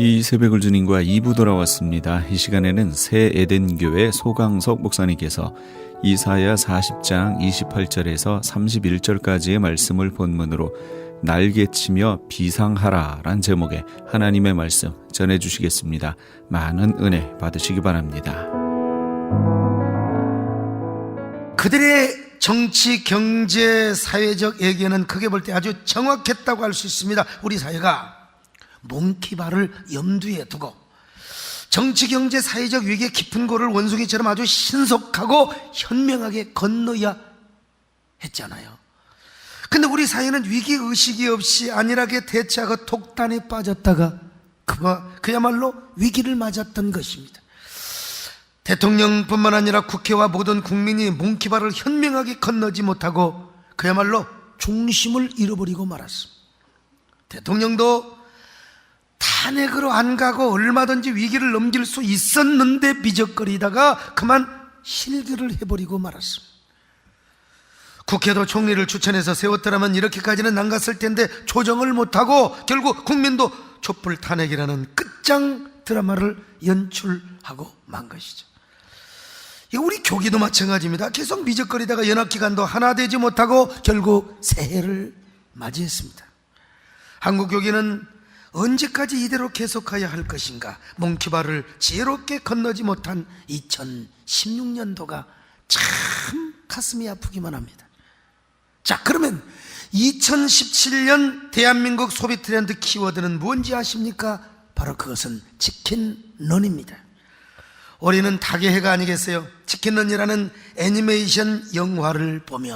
이 새벽을 주님과 2부 돌아왔습니다. 이 시간에는 새 에덴교회 소강석 목사님께서 이사야 40장 28절에서 31절까지의 말씀을 본문으로 날개치며 비상하라 란 제목의 하나님의 말씀 전해주시겠습니다. 많은 은혜 받으시기 바랍니다. 그들의 정치, 경제, 사회적 얘기는 크게 볼 때 아주 정확했다고 할 수 있습니다. 우리 사회가 몽키바를 염두에 두고 정치, 경제, 사회적 위기의 깊은 고를 원숭이처럼 아주 신속하고 현명하게 건너야 했잖아요. 근데 우리 사회는 위기의식이 없이 안일하게 대처하고 독단에 빠졌다가 그야말로 위기를 맞았던 것입니다. 대통령뿐만 아니라 국회와 모든 국민이 몽키바를 현명하게 건너지 못하고 그야말로 중심을 잃어버리고 말았습니다. 대통령도 탄핵으로 안 가고 얼마든지 위기를 넘길 수 있었는데 미적거리다가 그만 실기를 해버리고 말았습니다. 국회도 총리를 추천해서 세웠더라면 이렇게까지는 안 갔을 텐데 조정을 못하고 결국 국민도 촛불 탄핵이라는 끝장 드라마를 연출하고 만 것이죠. 우리 교기도 마찬가지입니다. 계속 미적거리다가 연합기관도 하나 되지 못하고 결국 새해를 맞이했습니다. 한국 교기는 언제까지 이대로 계속해야 할 것인가? 몽키바를 지혜롭게 건너지 못한 2016년도가 참 가슴이 아프기만 합니다. 자, 그러면 2017년 대한민국 소비 트렌드 키워드는 뭔지 아십니까? 바로 그것은 치킨런입니다. 올해는 닭의 해가 아니겠어요? 치킨런이라는 애니메이션 영화를 보면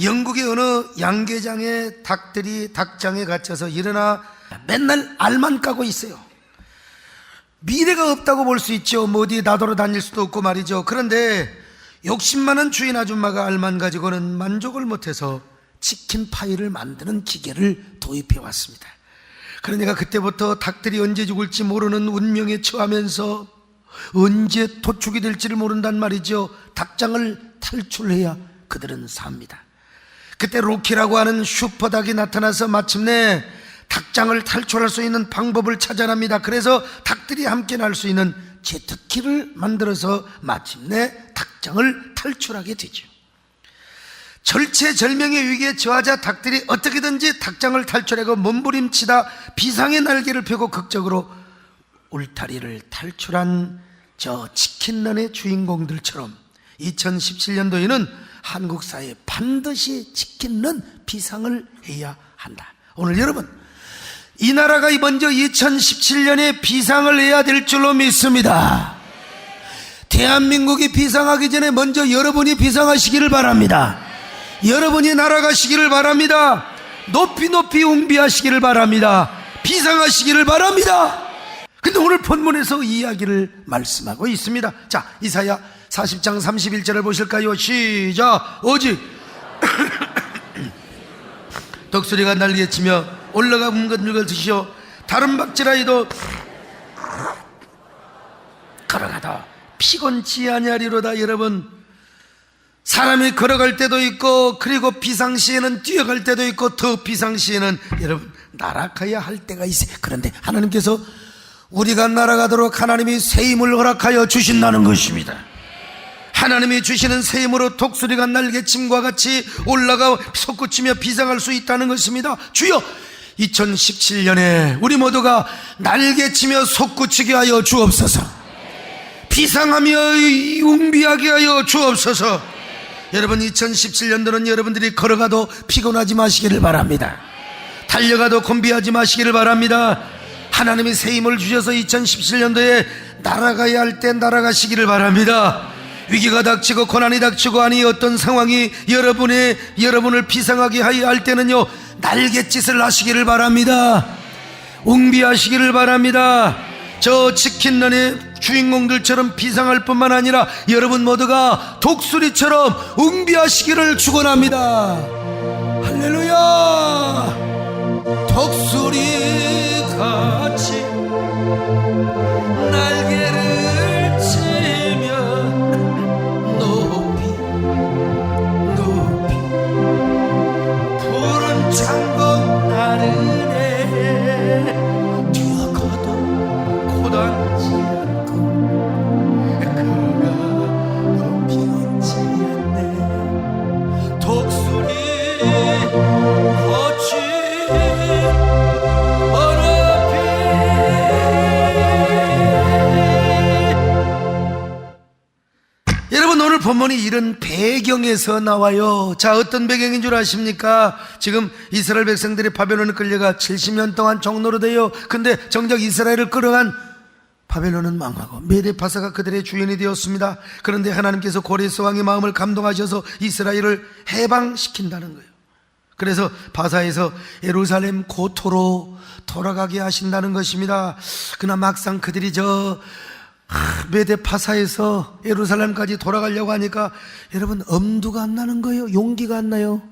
영국의 어느 양계장에 닭들이 닭장에 갇혀서 일어나 맨날 알만 까고 있어요. 미래가 없다고 볼 수 있죠. 뭐 어디 나돌아다닐 수도 없고 말이죠. 그런데 욕심 많은 주인 아줌마가 알만 가지고는 만족을 못해서 치킨 파이를 만드는 기계를 도입해 왔습니다. 그러니까 그때부터 닭들이 언제 죽을지 모르는 운명에 처하면서 언제 도축이 될지를 모른단 말이죠. 닭장을 탈출해야 그들은 삽니다. 그때 로키라고 하는 슈퍼닭이 나타나서 마침내 닭장을 탈출할 수 있는 방법을 찾아냅니다. 그래서 닭들이 함께 날 수 있는 제트키를 만들어서 마침내 닭장을 탈출하게 되죠. 절체절명의 위기에 처하자 닭들이 어떻게든지 닭장을 탈출하고 몸부림치다 비상의 날개를 펴고 극적으로 울타리를 탈출한 저 치킨런의 주인공들처럼 2017년도에는 한국 사회에 반드시 치킨런 비상을 해야 한다. 오늘 여러분, 이 나라가 먼저 2017년에 비상을 해야 될 줄로 믿습니다. 대한민국이 비상하기 전에 먼저 여러분이 비상하시기를 바랍니다. 여러분이 날아가시기를 바랍니다. 높이 높이 웅비하시기를 바랍니다. 비상하시기를 바랍니다. 근데 오늘 본문에서 이 이야기를 말씀하고 있습니다. 자, 이사야 40장 31절을 보실까요? 시작. 오직 독수리가 날개치며 올라가 뭉글뭉글 드시오. 다른 박질하이도 걸어가다 피곤치 아니하리로다. 여러분, 사람이 걸어갈 때도 있고 그리고 비상시에는 뛰어갈 때도 있고 더 비상시에는 여러분 날아가야 할 때가 있어요. 그런데 하나님께서 우리가 날아가도록 하나님이 새 힘을 허락하여 주신다는 것입니다. 하나님이 주시는 새 힘으로 독수리가 날개침과 같이 올라가 솟구치며 비상할 수 있다는 것입니다. 주여, 2017년에 우리 모두가 날개치며 솟구치게 하여 주옵소서. 비상하며 웅비하게 하여 주옵소서. 여러분, 2017년도는 여러분들이 걸어가도 피곤하지 마시기를 바랍니다. 달려가도 곤비하지 마시기를 바랍니다. 하나님이 새 힘을 주셔서 2017년도에 날아가야 할 때 날아가시기를 바랍니다. 위기가 닥치고 고난이 닥치고 아니 어떤 상황이 여러분을 비상하게 하여 할 때는요, 날갯짓을 하시기를 바랍니다. 웅비하시기를 바랍니다. 저 치킨런의 주인공들처럼 비상할 뿐만 아니라 여러분 모두가 독수리처럼 웅비하시기를 축원합니다. 할렐루야. 독수리같이 날개를 치며 높이 높이 푸른 창공 나르네 뛰어 본문이 이런 배경에서 나와요. 자, 어떤 배경인 줄 아십니까? 지금 이스라엘 백성들이 바벨론에 끌려가 70년 동안 종노릇해요. 근데 정작 이스라엘을 끌어간 바벨론은 망하고 메데파사가 그들의 주인이 되었습니다. 그런데 하나님께서 고레스 왕의 마음을 감동하셔서 이스라엘을 해방시킨다는 거예요. 그래서 바사에서 예루살렘 고토로 돌아가게 하신다는 것입니다. 그러나 막상 그들이 메데파사에서 예루살렘까지 돌아가려고 하니까 여러분 엄두가 안 나는 거예요. 용기가 안 나요.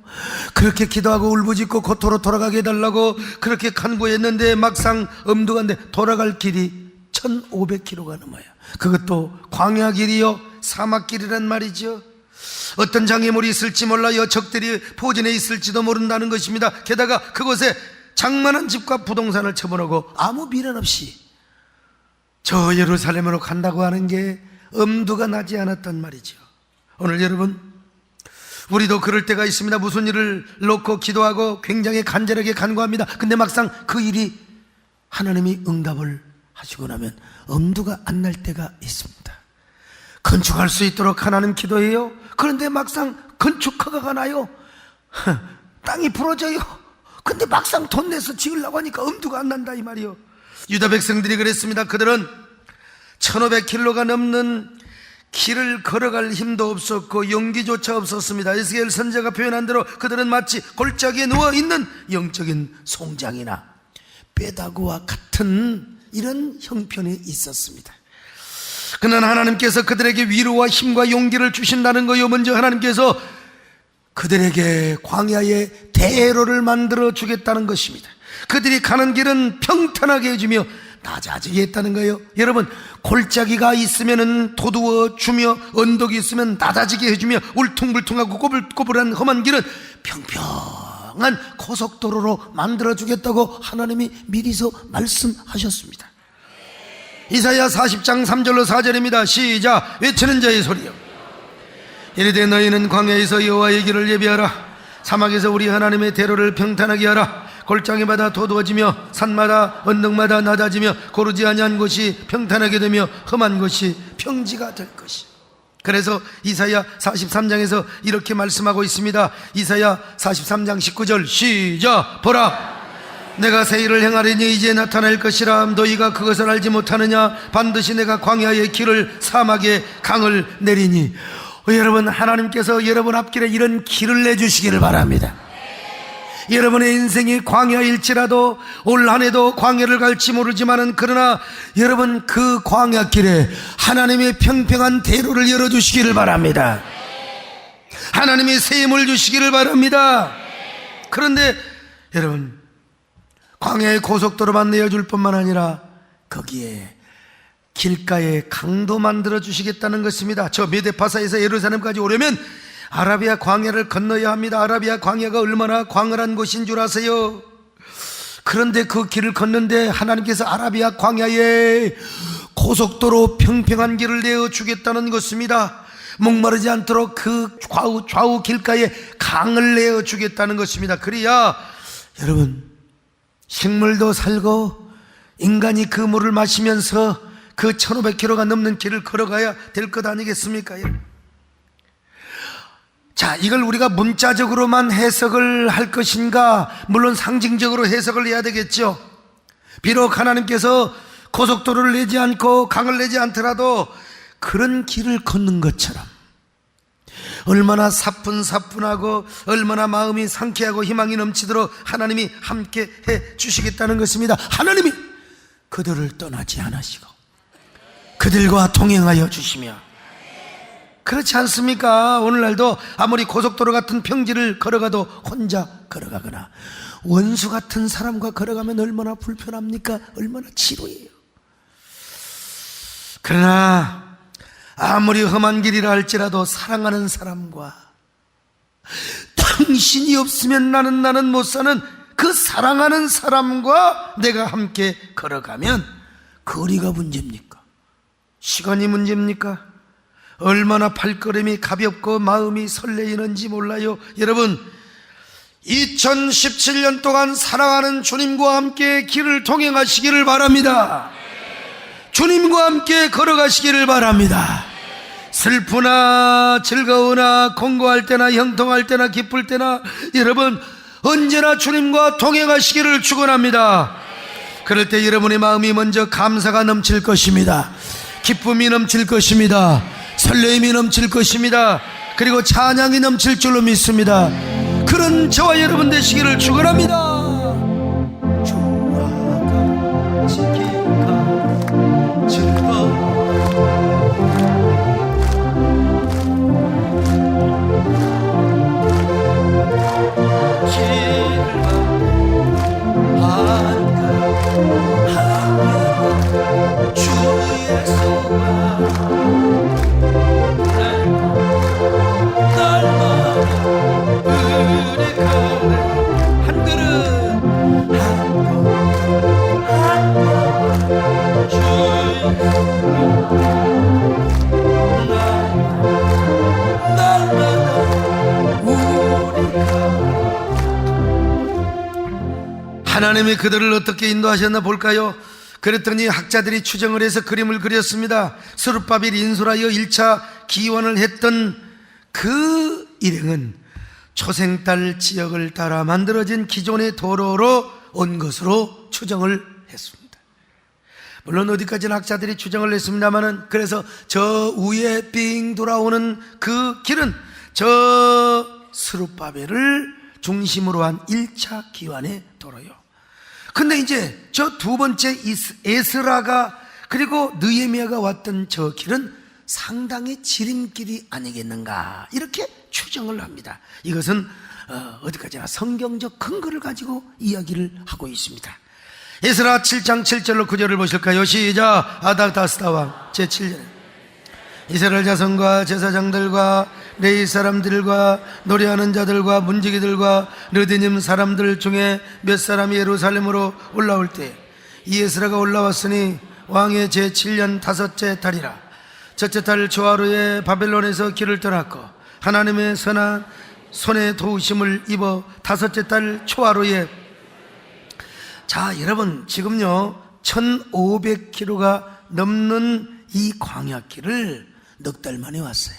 그렇게 기도하고 울부짖고 고토로 돌아가게 해달라고 그렇게 간구했는데 막상 엄두가 안 돼. 돌아갈 길이 1500km가 넘어요. 그것도 광야 길이요, 사막 길이란 말이죠. 어떤 장애물이 있을지 몰라요. 적들이 포진해 있을지도 모른다는 것입니다. 게다가 그곳에 장만한 집과 부동산을 처분하고 아무 미련 없이 저 예루살렘으로 간다고 하는 게 엄두가 나지 않았단 말이죠. 오늘 여러분, 우리도 그럴 때가 있습니다. 무슨 일을 놓고 기도하고 굉장히 간절하게 간구합니다. 근데 막상 그 일이 하나님이 응답을 하시고 나면 엄두가 안 날 때가 있습니다. 건축할 수 있도록 하나님 기도해요. 그런데 막상 건축허가가 나요. 땅이 부러져요. 근데 막상 돈 내서 지으려고 하니까 엄두가 안 난다 이 말이요. 유다 백성들이 그랬습니다. 그들은 1500km가 넘는 길을 걸어갈 힘도 없었고 용기조차 없었습니다. 에스겔 선지자가 표현한 대로 그들은 마치 골짜기에 누워있는 영적인 송장이나 뼈다구와 같은 이런 형편이 있었습니다. 그러나 하나님께서 그들에게 위로와 힘과 용기를 주신다는 거요. 먼저 하나님께서 그들에게 광야의 대로를 만들어 주겠다는 것입니다. 그들이 가는 길은 평탄하게 해주며 낮아지게 했다는 거예요. 여러분, 골짜기가 있으면 도두어 주며 언덕이 있으면 낮아지게 해주며 울퉁불퉁하고 꼬불꼬불한 험한 길은 평평한 고속도로로 만들어 주겠다고 하나님이 미리서 말씀하셨습니다. 이사야 40장 3절로 4절입니다. 시작. 외치는 자의 소리요, 이르되 너희는 광야에서 여호와의 길을 예비하라. 사막에서 우리 하나님의 대로를 평탄하게 하라. 골짜기마다 도두어지며 산마다 언덕마다 낮아지며 고르지 아니한 곳이 평탄하게 되며 험한 곳이 평지가 될 것이. 그래서 이사야 43장에서 이렇게 말씀하고 있습니다. 이사야 43장 19절 시작. 보라, 내가 새 일을 행하리니 이제 나타날 것이라. 너희가 그것을 알지 못하느냐? 반드시 내가 광야의 길을 사막에 강을 내리니. 여러분, 하나님께서 여러분 앞길에 이런 길을 내주시기를 바랍니다. 여러분의 인생이 광야일지라도 올 한해도 광야를 갈지 모르지만은 그러나 여러분 그 광야길에 하나님의 평평한 대로를 열어주시기를 바랍니다. 하나님의 새 힘을 주시기를 바랍니다. 그런데 여러분, 광야의 고속도로만 내어줄 뿐만 아니라 거기에 길가에 강도 만들어 주시겠다는 것입니다. 저 메데파사에서 예루살렘까지 오려면 아라비아 광야를 건너야 합니다. 아라비아 광야가 얼마나 광활한 곳인 줄 아세요? 그런데 그 길을 걷는데 하나님께서 아라비아 광야에 고속도로 평평한 길을 내어 주겠다는 것입니다. 목마르지 않도록 그 좌우 길가에 강을 내어 주겠다는 것입니다. 그래야 여러분, 식물도 살고 인간이 그 물을 마시면서 그 1500km가 넘는 길을 걸어가야 될 것 아니겠습니까? 자, 이걸 우리가 문자적으로만 해석을 할 것인가? 물론 상징적으로 해석을 해야 되겠죠. 비록 하나님께서 고속도로를 내지 않고 강을 내지 않더라도 그런 길을 걷는 것처럼 얼마나 사뿐사뿐하고 얼마나 마음이 상쾌하고 희망이 넘치도록 하나님이 함께 해 주시겠다는 것입니다. 하나님이 그들을 떠나지 않으시고 그들과 동행하여 주시며, 그렇지 않습니까? 오늘날도 아무리 고속도로 같은 평지를 걸어가도 혼자 걸어가거나 원수 같은 사람과 걸어가면 얼마나 불편합니까? 얼마나 지루해요. 그러나 아무리 험한 길이라 할지라도 사랑하는 사람과 당신이 없으면 나는 못 사는 그 사랑하는 사람과 내가 함께 걸어가면 거리가 문제입니까? 시간이 문제입니까? 얼마나 발걸음이 가볍고 마음이 설레이는지 몰라요. 여러분, 2017년 동안 사랑하는 주님과 함께 길을 동행하시기를 바랍니다. 주님과 함께 걸어가시기를 바랍니다. 슬프나 즐거우나 공고할 때나 형통할 때나 기쁠 때나 여러분 언제나 주님과 동행하시기를 축원합니다. 그럴 때 여러분의 마음이 먼저 감사가 넘칠 것입니다. 기쁨이 넘칠 것입니다. 설레임이 넘칠 것입니다. 그리고 찬양이 넘칠 줄로 믿습니다. 그런 저와 여러분 되시기를 축원합니다. 주와 같이 기가 즐거워 주의 소망 날마다 우리 가운데 한 그릇 주의 날마다 우리가 하나님이 그들을 어떻게 인도하셨나 볼까요? 그랬더니 학자들이 추정을 해서 그림을 그렸습니다. 스룹바벨이 인솔하여 1차 기원을 했던 그 일행은 초생달 지역을 따라 만들어진 기존의 도로로 온 것으로 추정을 했습니다. 물론 어디까지나 학자들이 추정을 했습니다만은 그래서 저 위에 빙 돌아오는 그 길은 저 스룹바벨을 중심으로 한 1차 기원의 도로요. 근데 이제 저 두 번째 에스라가 그리고 느헤미야가 왔던 저 길은 상당히 지름길이 아니겠는가 이렇게 추정을 합니다. 이것은 어디까지나 성경적 근거를 가지고 이야기를 하고 있습니다. 에스라 7장 7절로 9절을 보실까요? 시작. 아닥다스다왕 제7절 이스라엘 자손과 제사장들과 레위 사람들과 노래하는 자들과 문지기들과 르드님 사람들 중에 몇 사람이 예루살렘으로 올라올 때 이 에스라가 올라왔으니 왕의 제7년 다섯째 달이라. 첫째 달 초하루에 바벨론에서 길을 떠났고 하나님의 선한 손에 도우심을 입어 다섯째 달 초하루에 자 여러분 지금요 1500km가 넘는 이 광야길을 넉 달 만에 왔어요.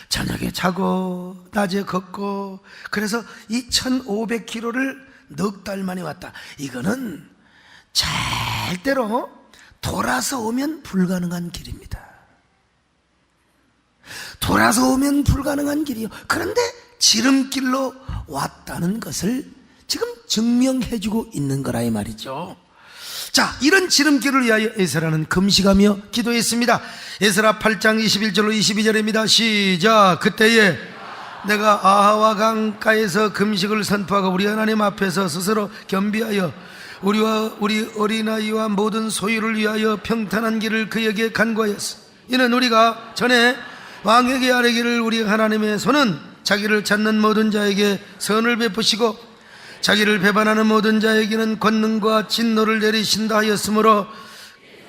저녁에 자고 낮에 걷고 그래서 이 1500km를 넉 달 만에 왔다. 이거는 절대로 돌아서 오면 불가능한 길입니다. 돌아서 오면 불가능한 길이요. 그런데 지름길로 왔다는 것을 지금 증명해주고 있는 거라 이 말이죠. 자, 이런 지름길을 위하여 에스라는 금식하며 기도했습니다. 에스라 8장 21절로 22절입니다. 시작. 그때에 내가 아하와 강가에서 금식을 선포하고 우리 하나님 앞에서 스스로 겸비하여 우리와 우리 어린아이와 모든 소유를 위하여 평탄한 길을 그에게 간구하였어. 이는 우리가 전에 왕에게 아뢰기를 우리 하나님의 손은 자기를 찾는 모든 자에게 선을 베푸시고 자기를 배반하는 모든 자에게는 권능과 진노를 내리신다 하였으므로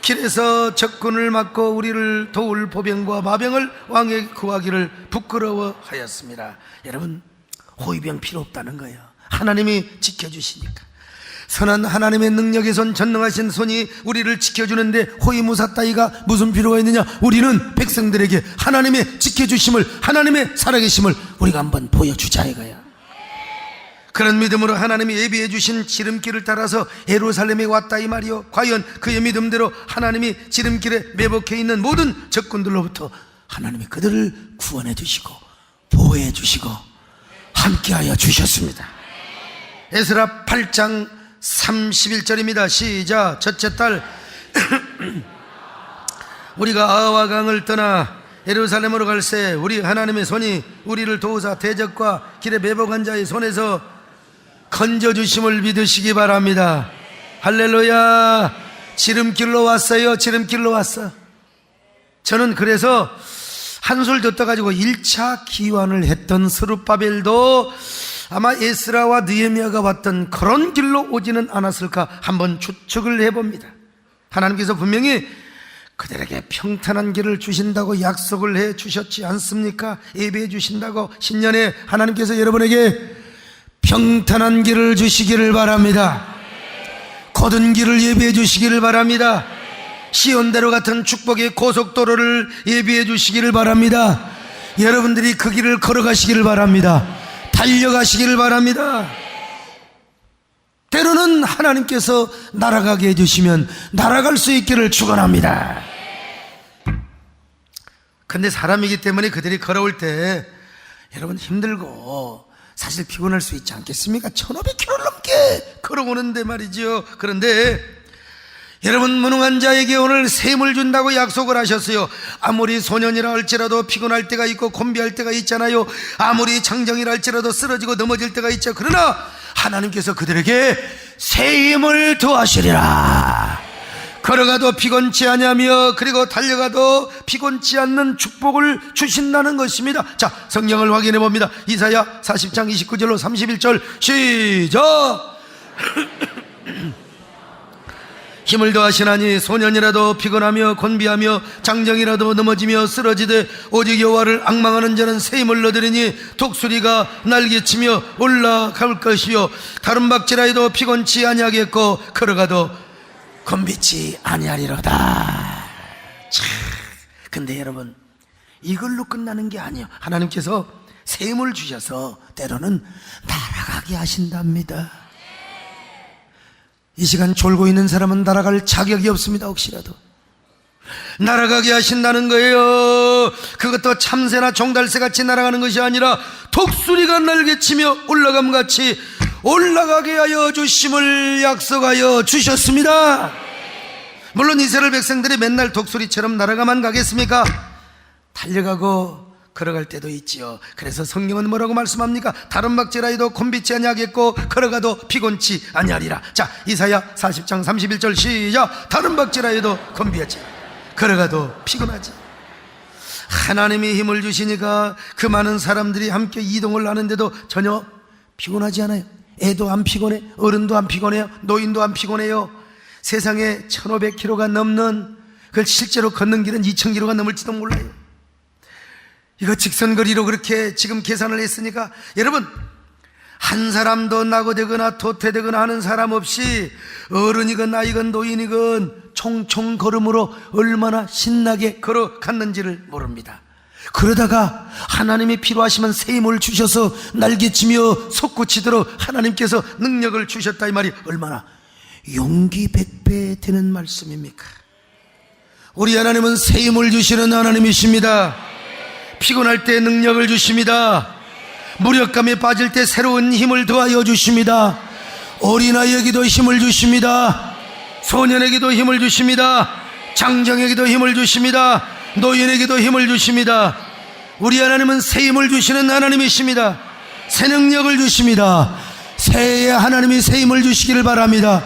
길에서 적군을 막고 우리를 도울 보병과 마병을 왕에게 구하기를 부끄러워하였습니다. 여러분 호위병 필요 없다는 거예요. 하나님이 지켜주시니까. 선한 하나님의 능력의 손, 전능하신 손이 우리를 지켜주는데 호위무사 따위가 무슨 필요가 있느냐? 우리는 백성들에게 하나님의 지켜주심을, 하나님의 살아계심을 우리가 한번 보여주자 이거야. 그런 믿음으로 하나님이 예비해 주신 지름길을 따라서 예루살렘에 왔다 이 말이요. 과연 그의 믿음대로 하나님이 지름길에 매복해 있는 모든 적군들로부터 하나님이 그들을 구원해 주시고 보호해 주시고 함께하여 주셨습니다. 에스라 8장 31절입니다. 시작. 첫째 달 우리가 아하와 강을 떠나 예루살렘으로 갈새 우리 하나님의 손이 우리를 도우사 대적과 길에 매복한 자의 손에서 건져주심을 믿으시기 바랍니다. 할렐루야. 지름길로 왔어요. 지름길로 왔어. 저는 그래서 한술 더 떠가지고 1차 기원을 했던 스룹바벨도 아마 에스라와 느헤미야가 왔던 그런 길로 오지는 않았을까 한번 추측을 해봅니다. 하나님께서 분명히 그들에게 평탄한 길을 주신다고 약속을 해 주셨지 않습니까? 예배해 주신다고. 신년에 하나님께서 여러분에게 평탄한 길을 주시기를 바랍니다. 곧은 길을 예배해 주시기를 바랍니다. 시온대로 같은 축복의 고속도로를 예비해 주시기를 바랍니다. 여러분들이 그 길을 걸어가시기를 바랍니다. 달려가시기를 바랍니다. 때로는 하나님께서 날아가게 해주시면 날아갈 수 있기를 축원합니다. 근데 사람이기 때문에 그들이 걸어올 때 여러분 힘들고 사실 피곤할 수 있지 않겠습니까? 1500km를 넘게 걸어오는데 말이죠. 그런데 여러분, 무능한 자에게 오늘 셈을 준다고 약속을 하셨어요. 아무리 소년이라 할지라도 피곤할 때가 있고 곤비할 때가 있잖아요. 아무리 장정이라 할지라도 쓰러지고 넘어질 때가 있죠. 그러나 하나님께서 그들에게 새 힘을 더하시리라. 걸어가도 피곤치 아니하며 그리고 달려가도 피곤치 않는 축복을 주신다는 것입니다. 자, 성경을 확인해 봅니다. 이사야 40장 29절로 31절 시작. 힘을 더하시나니 소년이라도 피곤하며 곤비하며 장정이라도 넘어지며 쓰러지되 오직 여호와를 앙망하는 자는 새 힘을 얻으리니 독수리가 날개치며 올라갈 것이요 다른 박질하여도 피곤치 아니하겠고 걸어가도 곤비치 아니하리로다. 근데 여러분, 이걸로 끝나는 게 아니에요. 하나님께서 새 힘을 주셔서 때로는 날아가게 하신답니다. 이 시간 졸고 있는 사람은 날아갈 자격이 없습니다. 혹시라도 날아가게 하신다는 거예요. 그것도 참새나 종달새 같이 날아가는 것이 아니라 독수리가 날개치며 올라감같이 올라가게 하여 주심을 약속하여 주셨습니다. 물론 이스라엘 백성들이 맨날 독수리처럼 날아가만 가겠습니까? 달려가고 걸어갈 때도 있지요. 그래서 성경은 뭐라고 말씀합니까? 다른 박질하여도 곤비치 아니하겠고 걸어가도 피곤치 아니하리라. 자, 이사야 40장 31절 시작. 다른 박질하여도 곤비하지 걸어가도 피곤하지. 하나님이 힘을 주시니까 그 많은 사람들이 함께 이동을 하는데도 전혀 피곤하지 않아요. 애도 안 피곤해, 어른도 안 피곤해요, 노인도 안 피곤해요. 세상에 1500km가 넘는, 그걸 실제로 걷는 길은 2000km가 넘을지도 몰라요. 이거 직선거리로 그렇게 지금 계산을 했으니까 여러분, 한 사람도 낙오되거나 도태되거나 하는 사람 없이 어른이건 나이건 노인이건 총총 걸음으로 얼마나 신나게 걸어갔는지를 모릅니다. 그러다가 하나님이 필요하시면 새 힘을 주셔서 날개치며 솟구치도록 하나님께서 능력을 주셨다, 이 말이 얼마나 용기 백배 되는 말씀입니까? 우리 하나님은 새 힘을 주시는 하나님이십니다. 피곤할 때 능력을 주십니다. 무력감에 빠질 때 새로운 힘을 더하여 주십니다. 어린아이에게도 힘을 주십니다. 소년에게도 힘을 주십니다. 장정에게도 힘을 주십니다. 노인에게도 힘을 주십니다. 우리 하나님은 새 힘을 주시는 하나님이십니다. 새 능력을 주십니다. 새해 하나님이 새 힘을 주시기를 바랍니다.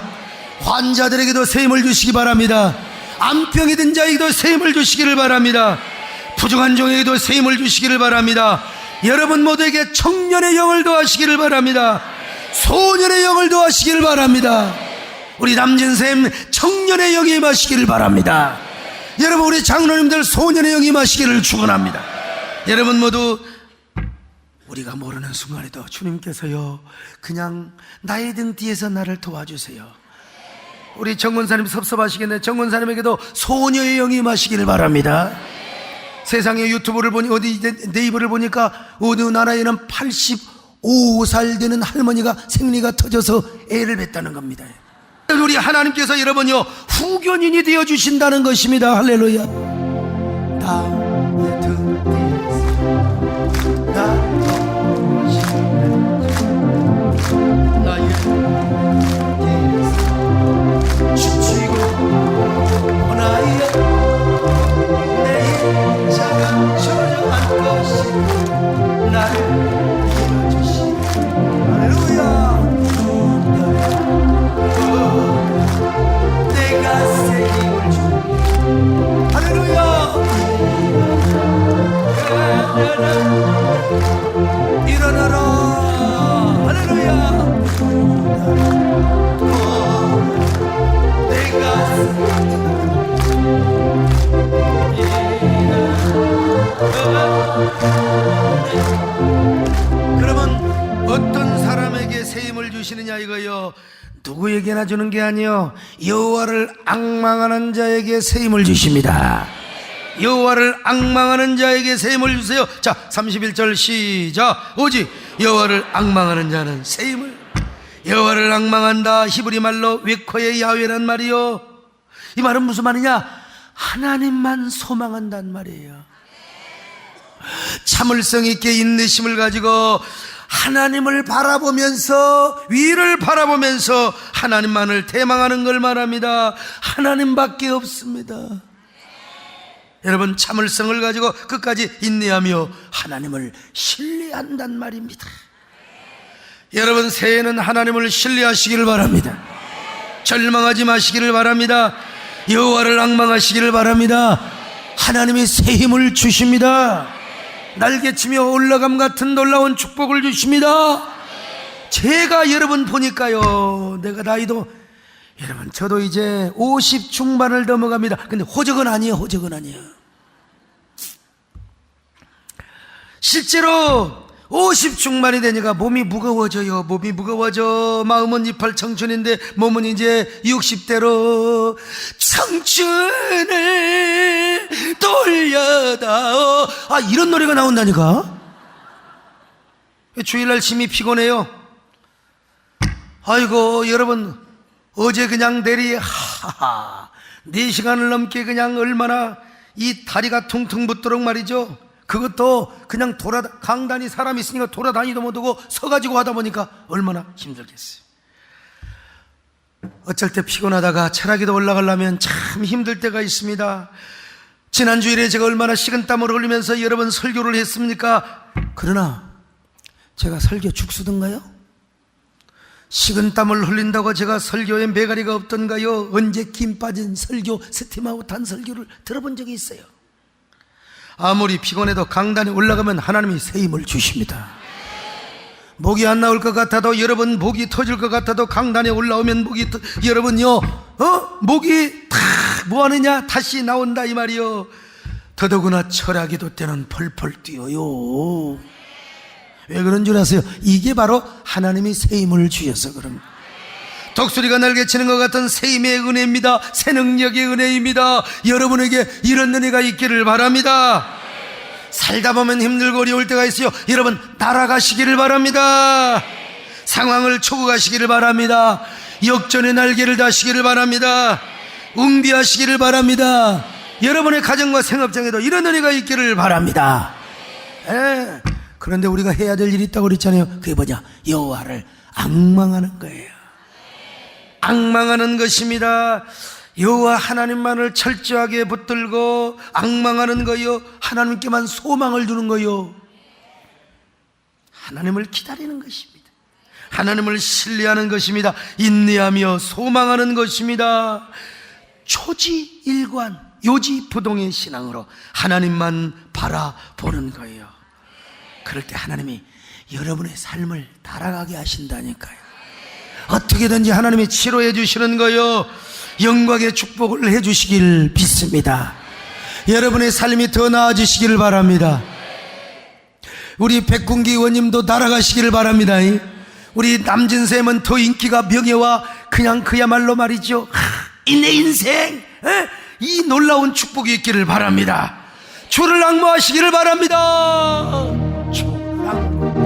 환자들에게도 새 힘을 주시기 바랍니다. 암병이 든 자에게도 새 힘을 주시기를 바랍니다. 부족한 종에게도 새 힘을 주시기를 바랍니다. 여러분 모두에게 청년의 영을 더하시기를 바랍니다. 소년의 영을 더하시기를 바랍니다. 우리 남진쌤 청년의 영이 임하시기를 바랍니다. 여러분, 우리 장로님들 소년의 영이 임하시기를 축원합니다. 여러분 모두 우리가 모르는 순간에도 주님께서요 그냥 나의 등 뒤에서 나를 도와주세요. 우리 정권사님 섭섭하시겠네. 정권사님에게도 소녀의 영이 임하시기를 바랍니다. 세상에 유튜브를 보니, 어디 네이버를 보니까 어느 나라에는 85살 되는 할머니가 생리가 터져서 애를 뱉다는 겁니다. 우리 하나님께서 여러분요 후견인이 되어 주신다는 것입니다. 할렐루야. 나의 등 뒤에서 나의 뒤에서 춤추고 나의 내 자가 주저한 것이 나를 이어주시네. 할렐루야. 내가 새 힘을 주니 할렐루야. 일어나라. 할렐루야. 내가 그러면 어떤 사람에게 새 힘을 주시느냐 이거요, 누구에게나 주는 게 아니요 여호와를 앙망하는 자에게 새 힘을 주십니다. 여호와를 앙망하는 자에게 새 힘을 주세요. 자, 31절 시작. 오직 여호와를 앙망하는 자는 새 힘을. 여호와를 앙망한다, 히브리 말로 웨코의 야훼란 말이요. 이 말은 무슨 말이냐? 하나님만 소망한단 말이에요. 참을성 있게 인내심을 가지고 하나님을 바라보면서, 위를 바라보면서 하나님만을 대망하는 걸 말합니다. 하나님밖에 없습니다. 여러분, 참을성을 가지고 끝까지 인내하며 하나님을 신뢰한단 말입니다. 여러분, 새해에는 하나님을 신뢰하시기를 바랍니다. 절망하지 마시기를 바랍니다. 여호와를 앙망하시기를 바랍니다. 하나님이 새 힘을 주십니다. 날개치며 올라감 같은 놀라운 축복을 주십니다. 제가 여러분 보니까요, 내가 나이도, 여러분 저도 이제 50 중반을 넘어갑니다. 근데 호적은 아니에요. 호적은 아니에요. 실제로 50 중반이 되니까 몸이 무거워져요. 몸이 무거워져. 마음은 이팔 청춘인데 몸은 이제 60대로 청춘을 돌려다오. 아, 이런 노래가 나온다니까. 주일날 심히 피곤해요. 아이고 여러분, 어제 그냥 내리 하하 4시간을 넘게 그냥 얼마나 이 다리가 퉁퉁 붓도록 말이죠. 그것도 그냥 강단이 사람 있으니까 돌아다니도 못하고 서가지고 하다 보니까 얼마나 힘들겠어요. 어쩔 때 피곤하다가 철학에도 올라가려면 참 힘들 때가 있습니다. 지난주일에 제가 얼마나 식은땀을 흘리면서 여러 번 설교를 했습니까? 그러나 제가 설교 죽수던가요? 식은땀을 흘린다고 제가 설교에 매가리가 없던가요? 언제 김 빠진 설교, 스팀아웃한 설교를 들어본 적이 있어요. 아무리 피곤해도 강단에 올라가면 하나님이 새 힘을 주십니다. 목이 안 나올 것 같아도, 여러분 목이 터질 것 같아도 강단에 올라오면 여러분요, 목이 탁 뭐하느냐 다시 나온다 이 말이요. 더더구나 철학기도 때는 펄펄 뛰어요. 왜 그런 줄 아세요? 이게 바로 하나님이 새 힘을 주셔서 그럽니다. 독수리가 날개치는 것 같은 새 힘의 은혜입니다. 새 능력의 은혜입니다. 여러분에게 이런 은혜가 있기를 바랍니다. 살다 보면 힘들고 어려울 때가 있어요. 여러분, 날아가시기를 바랍니다. 상황을 초고 가시기를 바랍니다. 역전의 날개를 다시기를 바랍니다. 응비하시기를 바랍니다. 여러분의 가정과 생업장에도 이런 은혜가 있기를 바랍니다. 그런데 우리가 해야 될 일이 있다고 그랬잖아요. 그게 뭐냐? 여호와를 앙망하는 거예요. 앙망하는 것입니다. 여호와 하나님만을 철저하게 붙들고 앙망하는 거요. 하나님께만 소망을 두는 거요. 하나님을 기다리는 것입니다. 하나님을 신뢰하는 것입니다. 인내하며 소망하는 것입니다. 초지일관, 요지부동의 신앙으로 하나님만 바라보는 거예요. 그럴 때 하나님이 여러분의 삶을 달아가게 하신다니까요. 어떻게든지 하나님이 치료해 주시는 거요, 영광의 축복을 해 주시길 믿습니다. 여러분의 삶이 더 나아지시기를 바랍니다. 우리 백군기 의원님도 날아가시기를 바랍니다. 우리 남진쌤은 더 인기가, 명예와 그냥 그야말로 말이죠, 내 인생 이 놀라운 축복이 있기를 바랍니다. 주를 앙모하시기를 바랍니다. 주를 앙모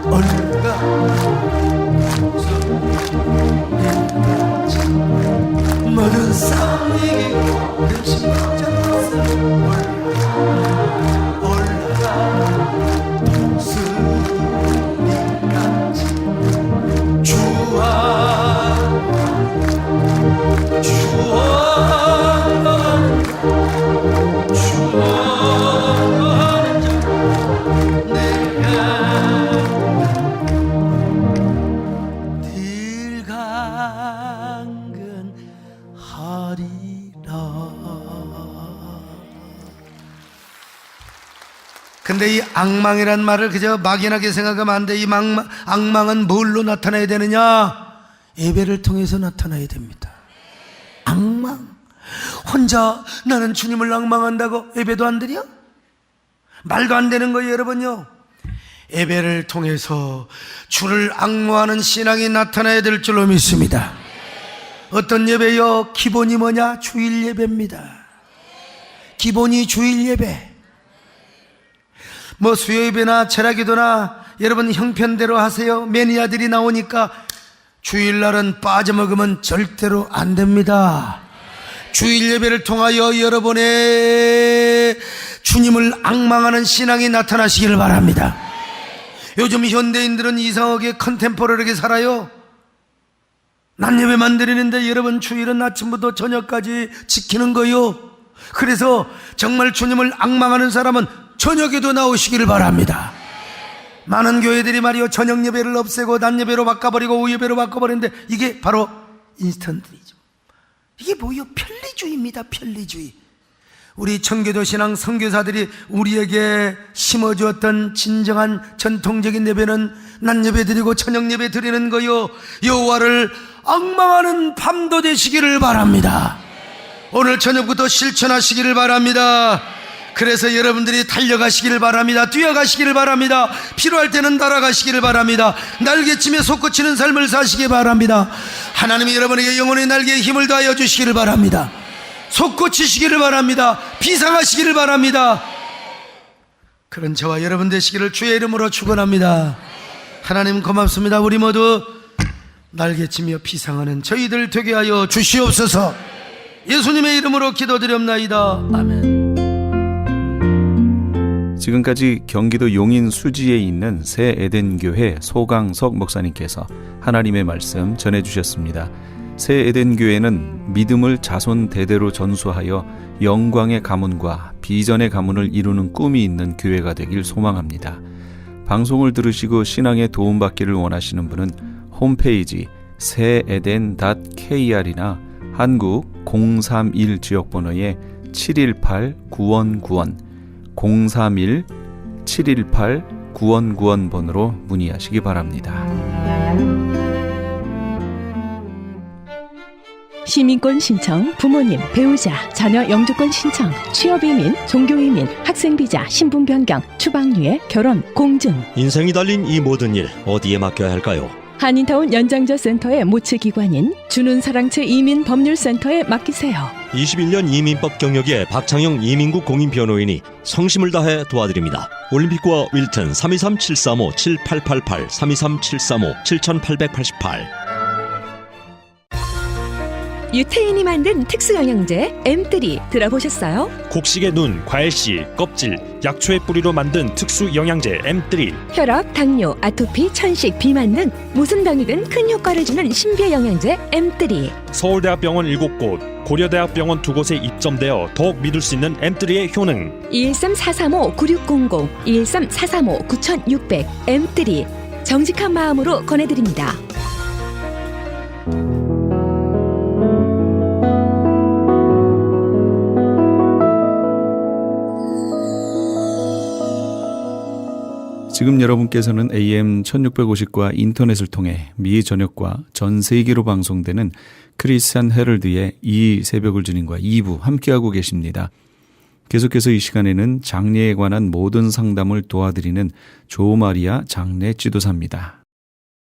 얼가 모든 싸움이 올라가 동수리까지 주와 근데 이 앙망이란 말을 그저 막연하게 생각하면 안 돼. 이 앙망은 뭘로 나타나야 되느냐? 예배를 통해서 나타나야 됩니다. 앙망. 혼자 나는 주님을 앙망한다고 예배도 안 드려? 말도 안 되는 거예요, 여러분요. 예배를 통해서 주를 앙모하는 신앙이 나타나야 될 줄로 믿습니다. 어떤 예배요? 기본이 뭐냐? 주일 예배입니다. 기본이 주일 예배. 뭐 수요 예배나 철야기도나 여러분 형편대로 하세요. 매니아들이 나오니까 주일날은 빠져먹으면 절대로 안 됩니다. 주일 예배를 통하여 여러분의 주님을 앙망하는 신앙이 나타나시기를 바랍니다. 요즘 현대인들은 이상하게 컨템포러리하게 살아요. 낮 예배만 드리는데 여러분 주일은 아침부터 저녁까지 지키는 거요. 그래서 정말 주님을 앙망하는 사람은 저녁에도 나오시기를 바랍니다. 많은 교회들이 말이요, 저녁 예배를 없애고 낮 예배로 바꿔버리고 오후 예배로 바꿔버리는데 이게 바로 인스턴트리즘. 이게 뭐요? 편리주의입니다. 편리주의. 우리 청교도 신앙 선교사들이 우리에게 심어주었던 진정한 전통적인 예배는 낮 예배 드리고 저녁 예배 드리는 거요, 여호와를 앙망하는 밤도 되시기를 바랍니다. 오늘 저녁부터 실천하시기를 바랍니다. 그래서 여러분들이 달려가시기를 바랍니다. 뛰어가시기를 바랍니다. 필요할 때는 날아가시기를 바랍니다. 날개치며 솟구치는 삶을 사시기 바랍니다. 하나님이 여러분에게 영혼의 날개에 힘을 다하여 주시기를 바랍니다. 솟구치시기를 바랍니다. 비상하시기를 바랍니다. 그런 저와 여러분 되시기를 주의 이름으로 축원합니다. 하나님 고맙습니다. 우리 모두 날개치며 비상하는 저희들 되게 하여 주시옵소서. 예수님의 이름으로 기도드렸나이다. 아멘. 지금까지 경기도 용인 수지에 있는 새 에덴교회 소강석 목사님께서 하나님의 말씀 전해주셨습니다. 새 에덴교회는 믿음을 자손 대대로 전수하여 영광의 가문과 비전의 가문을 이루는 꿈이 있는 교회가 되길 소망합니다. 방송을 들으시고 신앙에 도움받기를 원하시는 분은 홈페이지 새에덴.kr이나 한국 031 지역번호에 718-9191 031-718-9191 번호로 문의하시기 바랍니다. 시민권 신청, 부모님, 배우자, 자녀 영주권 신청, 취업이민, 종교이민, 학생비자, 신분 변경, 추방유예, 결혼, 공증. 인생이 달린 이 모든 일 어디에 맡겨야 할까요? 한인타운 연장자 센터의 모치 기관인 주눈사랑채 이민법률센터에 맡기세요. 21년 이민법 경력의 박창영 이민국 공인변호인이 성심을 다해 도와드립니다. 올림픽과 윌튼 323-735-7888 323-735-7888. 유태인이 만든 특수영양제 M3 들어보셨어요? 곡식의 눈, 과일씨, 껍질, 약초의 뿌리로 만든 특수 영양제 M3. 혈압, 당뇨, 아토피, 천식, 비만 등 무슨 병이든 큰 효과를 주는 신비의 영양제 M3. 서울대학병원 7곳, 고려대학병원 2곳에 입점되어 더욱 믿을 수 있는 M3의 효능. 213-435-9600, 213-435-9600 M3. 정직한 마음으로 권해드립니다. 지금 여러분께서는 AM 1650과 인터넷을 통해 미 전역과 전 세계로 방송되는 크리스찬 헤럴드의 이 새벽을 주님과 2부 함께하고 계십니다. 계속해서 이 시간에는 장례에 관한 모든 상담을 도와드리는 조마리아 장례 지도사입니다.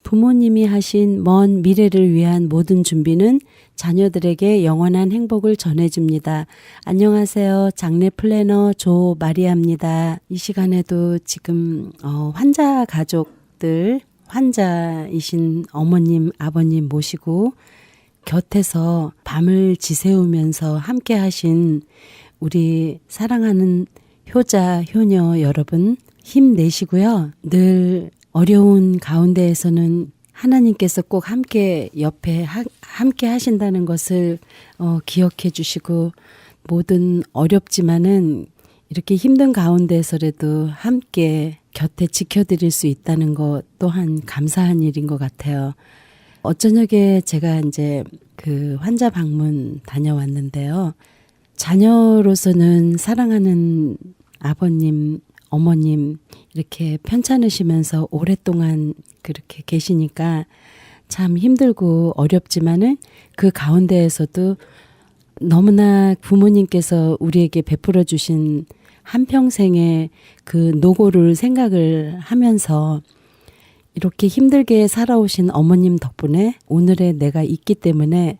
부모님이 하신 먼 미래를 위한 모든 준비는 자녀들에게 영원한 행복을 전해줍니다. 안녕하세요. 장례 플래너 조마리아입니다. 이 시간에도 지금 환자 가족들, 환자이신 어머님, 아버님 모시고 곁에서 밤을 지새우면서 함께 하신 우리 사랑하는 효자, 효녀 여러분 힘내시고요. 늘 어려운 가운데에서는 하나님께서 꼭 함께 옆에 함께 하신다는 것을 기억해 주시고, 모든 어렵지만은 이렇게 힘든 가운데에서라도 함께 곁에 지켜드릴 수 있다는 것 또한 감사한 일인 것 같아요. 어저녁에 제가 이제 그 환자 방문 다녀왔는데요. 자녀로서는 사랑하는 아버님, 어머님 이렇게 편찮으시면서 오랫동안 그렇게 계시니까 참 힘들고 어렵지만은 그 가운데에서도 너무나 부모님께서 우리에게 베풀어 주신 한평생의 그 노고를 생각을 하면서 이렇게 힘들게 살아오신 어머님 덕분에 오늘의 내가 있기 때문에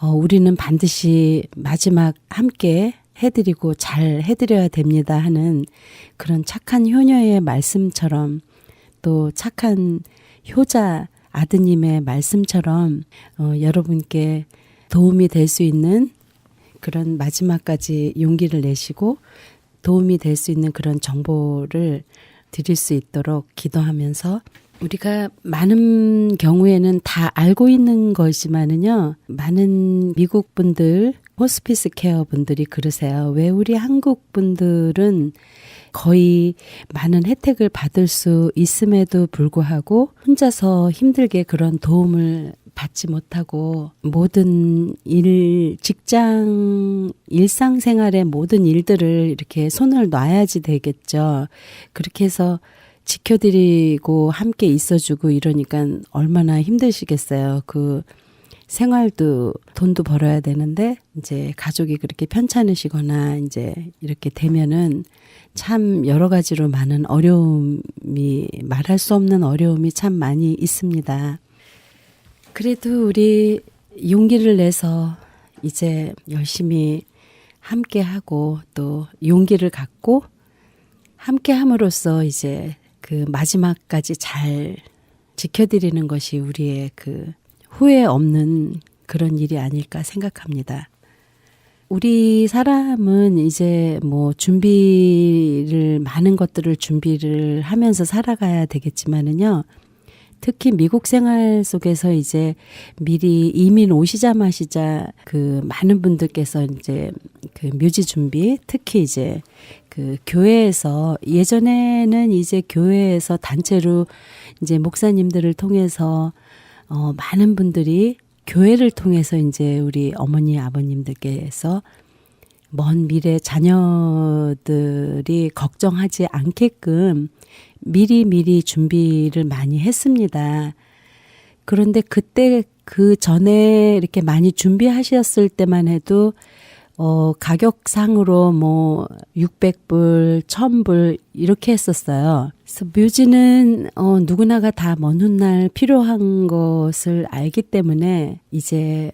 우리는 반드시 마지막 함께 해드리고 잘 해드려야 됩니다 하는 그런 착한 효녀의 말씀처럼 또 착한 효자 아드님의 말씀처럼 여러분께 도움이 될 수 있는 그런 마지막까지 용기를 내시고 도움이 될 수 있는 그런 정보를 드릴 수 있도록 기도하면서 우리가 많은 경우에는 다 알고 있는 것이지만은요, 많은 미국 분들, 호스피스 케어 분들이 그러세요. 왜 우리 한국 분들은 거의 많은 혜택을 받을 수 있음에도 불구하고 혼자서 힘들게 그런 도움을 받지 못하고 모든 직장, 일상생활의 모든 일들을 이렇게 손을 놔야지 되겠죠. 그렇게 해서 지켜드리고 함께 있어주고 이러니까 얼마나 힘드시겠어요. 그 생활도 돈도 벌어야 되는데 이제 가족이 그렇게 편찮으시거나 이제 이렇게 되면은 참 여러 가지로 많은 어려움이 말할 수 없는 어려움이 참 많이 있습니다. 그래도 우리 용기를 내서 이제 열심히 함께 하고 또 용기를 갖고 함께 함으로써 이제 그 마지막까지 잘 지켜드리는 것이 우리의 그 후회 없는 그런 일이 아닐까 생각합니다. 우리 사람은 이제 뭐 많은 것들을 준비를 하면서 살아가야 되겠지만은요. 특히 미국 생활 속에서 이제 미리 이민 오시자마시자 그 많은 분들께서 이제 그 묘지 준비, 특히 이제 그 교회에서 예전에는 이제 교회에서 단체로 이제 목사님들을 통해서 많은 분들이 교회를 통해서 이제 우리 어머니 아버님들께서 먼 미래 자녀들이 걱정하지 않게끔 미리 준비를 많이 했습니다. 그런데 그때 그 전에 이렇게 많이 준비하셨을 때만 해도 가격상으로 뭐 600불, 1000불 이렇게 했었어요. 그래서 묘지는 누구나가 다 먼 훗날 필요한 것을 알기 때문에 이제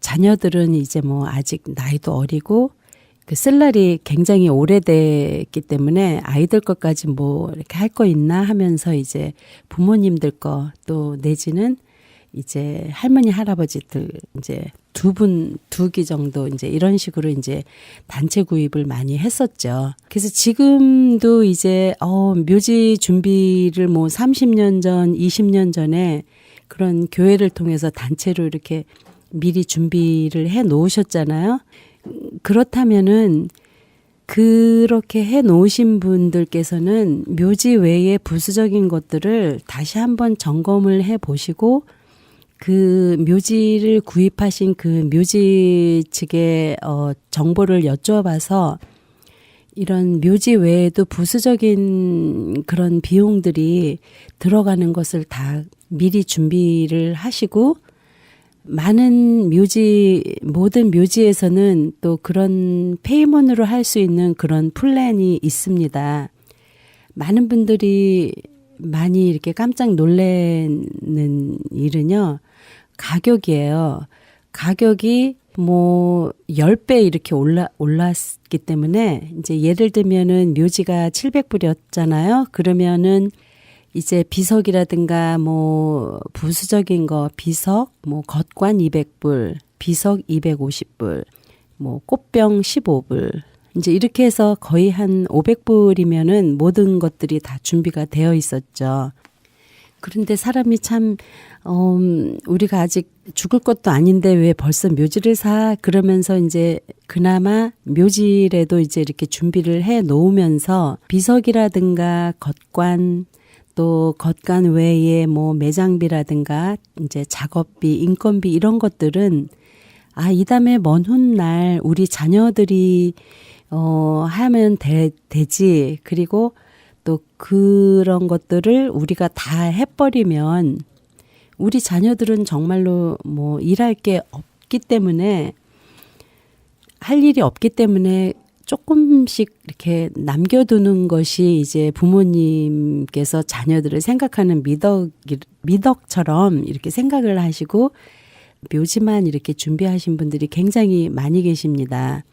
자녀들은 이제 뭐 아직 나이도 어리고 그 쓸 날이 굉장히 오래됐기 때문에 아이들 것까지 뭐 이렇게 할 거 있나 하면서 이제 부모님들 거 또 내지는 이제 할머니 할아버지들 이제 두 기 정도 이제 이런 식으로 이제 단체 구입을 많이 했었죠. 그래서 지금도 이제 묘지 준비를 뭐 30년 전, 20년 전에 그런 교회를 통해서 단체로 이렇게 미리 준비를 해 놓으셨잖아요. 그렇다면은 그렇게 해 놓으신 분들께서는 묘지 외에 부수적인 것들을 다시 한번 점검을 해 보시고 그 묘지를 구입하신 그 묘지 측의 정보를 여쭤봐서 이런 묘지 외에도 부수적인 그런 비용들이 들어가는 것을 다 미리 준비를 하시고 모든 묘지에서는 또 그런 페이먼으로 할 수 있는 그런 플랜이 있습니다. 많은 분들이 많이 이렇게 깜짝 놀라는 일은요, 가격이에요. 가격이 뭐 10배 이렇게 올랐기 때문에 이제 예를 들면은 묘지가 700불이었잖아요. 그러면은 이제 비석이라든가 뭐 부수적인 거 비석 뭐 겉관 200불, 비석 250불, 뭐 꽃병 15불. 이제 이렇게 해서 거의 한 500불이면은 모든 것들이 다 준비가 되어 있었죠. 그런데 사람이 참 우리가 아직 죽을 것도 아닌데 왜 벌써 묘지를 사? 그러면서 이제 그나마 묘지라도 이제 이렇게 준비를 해 놓으면서 비석이라든가 겉관 또 겉관 외에 뭐 매장비라든가 이제 작업비, 인건비 이런 것들은 이 다음에 먼 훗날 우리 자녀들이 하면 되지. 그리고 또 그런 것들을 우리가 다 해버리면 우리 자녀들은 정말로 뭐 일할 게 없기 때문에 할 일이 없기 때문에 조금씩 이렇게 남겨두는 것이 이제 부모님께서 자녀들을 생각하는 미덕처럼 이렇게 생각을 하시고 묘지만 이렇게 준비하신 분들이 굉장히 많이 계십니다.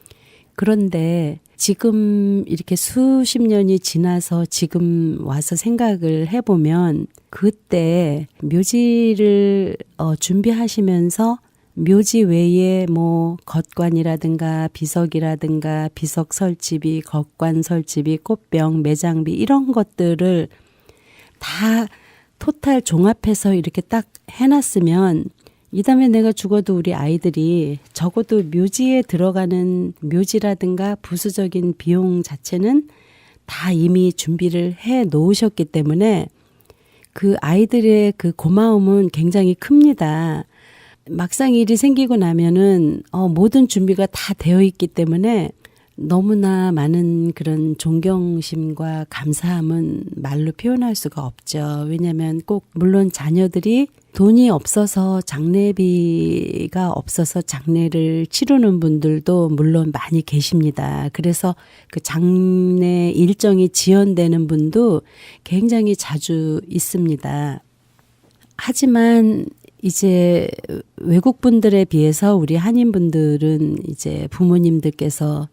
그런데 지금 이렇게 수십 년이 지나서 지금 와서 생각을 해보면 그때 묘지를 준비하시면서 묘지 외에 뭐 겉관이라든가 비석이라든가 비석 설치비, 겉관 설치비, 꽃병, 매장비 이런 것들을 다 토탈 종합해서 이렇게 딱 해놨으면 이 다음에 내가 죽어도 우리 아이들이 적어도 묘지에 들어가는 묘지라든가 부수적인 비용 자체는 다 이미 준비를 해 놓으셨기 때문에 그 아이들의 그 고마움은 굉장히 큽니다. 막상 일이 생기고 나면은 모든 준비가 다 되어 있기 때문에 너무나 많은 그런 존경심과 감사함은 말로 표현할 수가 없죠. 왜냐하면 꼭 물론 자녀들이 돈이 없어서 장례비가 없어서 장례를 치르는 분들도 물론 많이 계십니다. 그래서 그 장례 일정이 지연되는 분도 굉장히 자주 있습니다. 하지만 이제 외국 분들에 비해서 우리 한인 분들은 이제 부모님들께서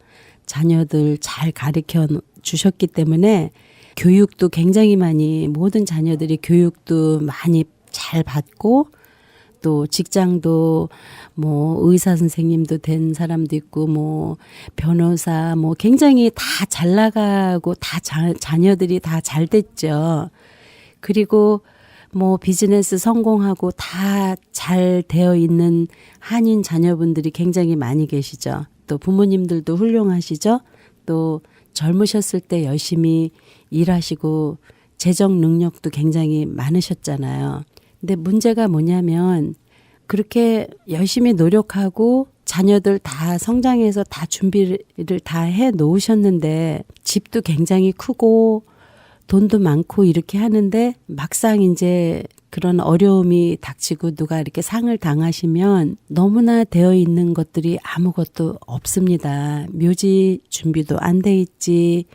자녀들 잘 가르쳐 주셨기 때문에 교육도 굉장히 많이 모든 자녀들이 교육도 많이 잘 받고 또 직장도 뭐 의사 선생님도 된 사람도 있고 뭐 변호사 뭐 굉장히 다 잘 나가고 다 자녀들이 다 잘 됐죠. 그리고 뭐 비즈니스 성공하고 다 잘 되어 있는 한인 자녀분들이 굉장히 많이 계시죠. 또 부모님들도 훌륭하시죠. 또 젊으셨을 때 열심히 일하시고 재정 능력도 굉장히 많으셨잖아요. 근데 문제가 뭐냐면 그렇게 열심히 노력하고 자녀들 다 성장해서 다 준비를 다 해 놓으셨는데 집도 굉장히 크고 돈도 많고 이렇게 하는데 막상 이제 그런 어려움이 닥치고 누가 이렇게 상을 당하시면 너무나 되어 있는 것들이 아무것도 없습니다. 묘지 준비도 안 돼 있지.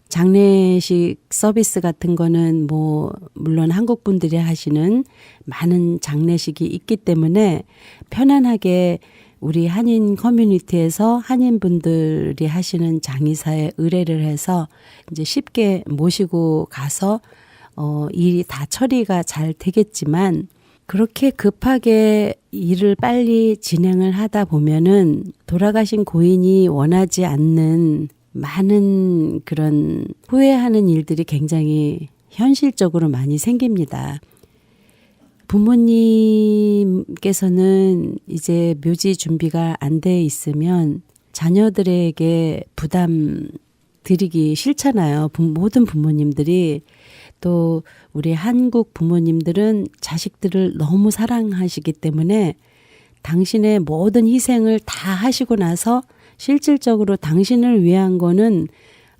장례식 서비스 같은 거는 뭐 물론 한국 분들이 하시는 많은 장례식이 있기 때문에 편안하게 우리 한인 커뮤니티에서 한인분들이 하시는 장의사에 의뢰를 해서 이제 쉽게 모시고 가서 일이 다 처리가 잘 되겠지만 그렇게 급하게 일을 빨리 진행을 하다 보면은 돌아가신 고인이 원하지 않는 많은 그런 후회하는 일들이 굉장히 현실적으로 많이 생깁니다. 부모님께서는 이제 묘지 준비가 안 돼 있으면 자녀들에게 부담 드리기 싫잖아요. 모든 부모님들이. 또 우리 한국 부모님들은 자식들을 너무 사랑하시기 때문에 당신의 모든 희생을 다 하시고 나서 실질적으로 당신을 위한 거는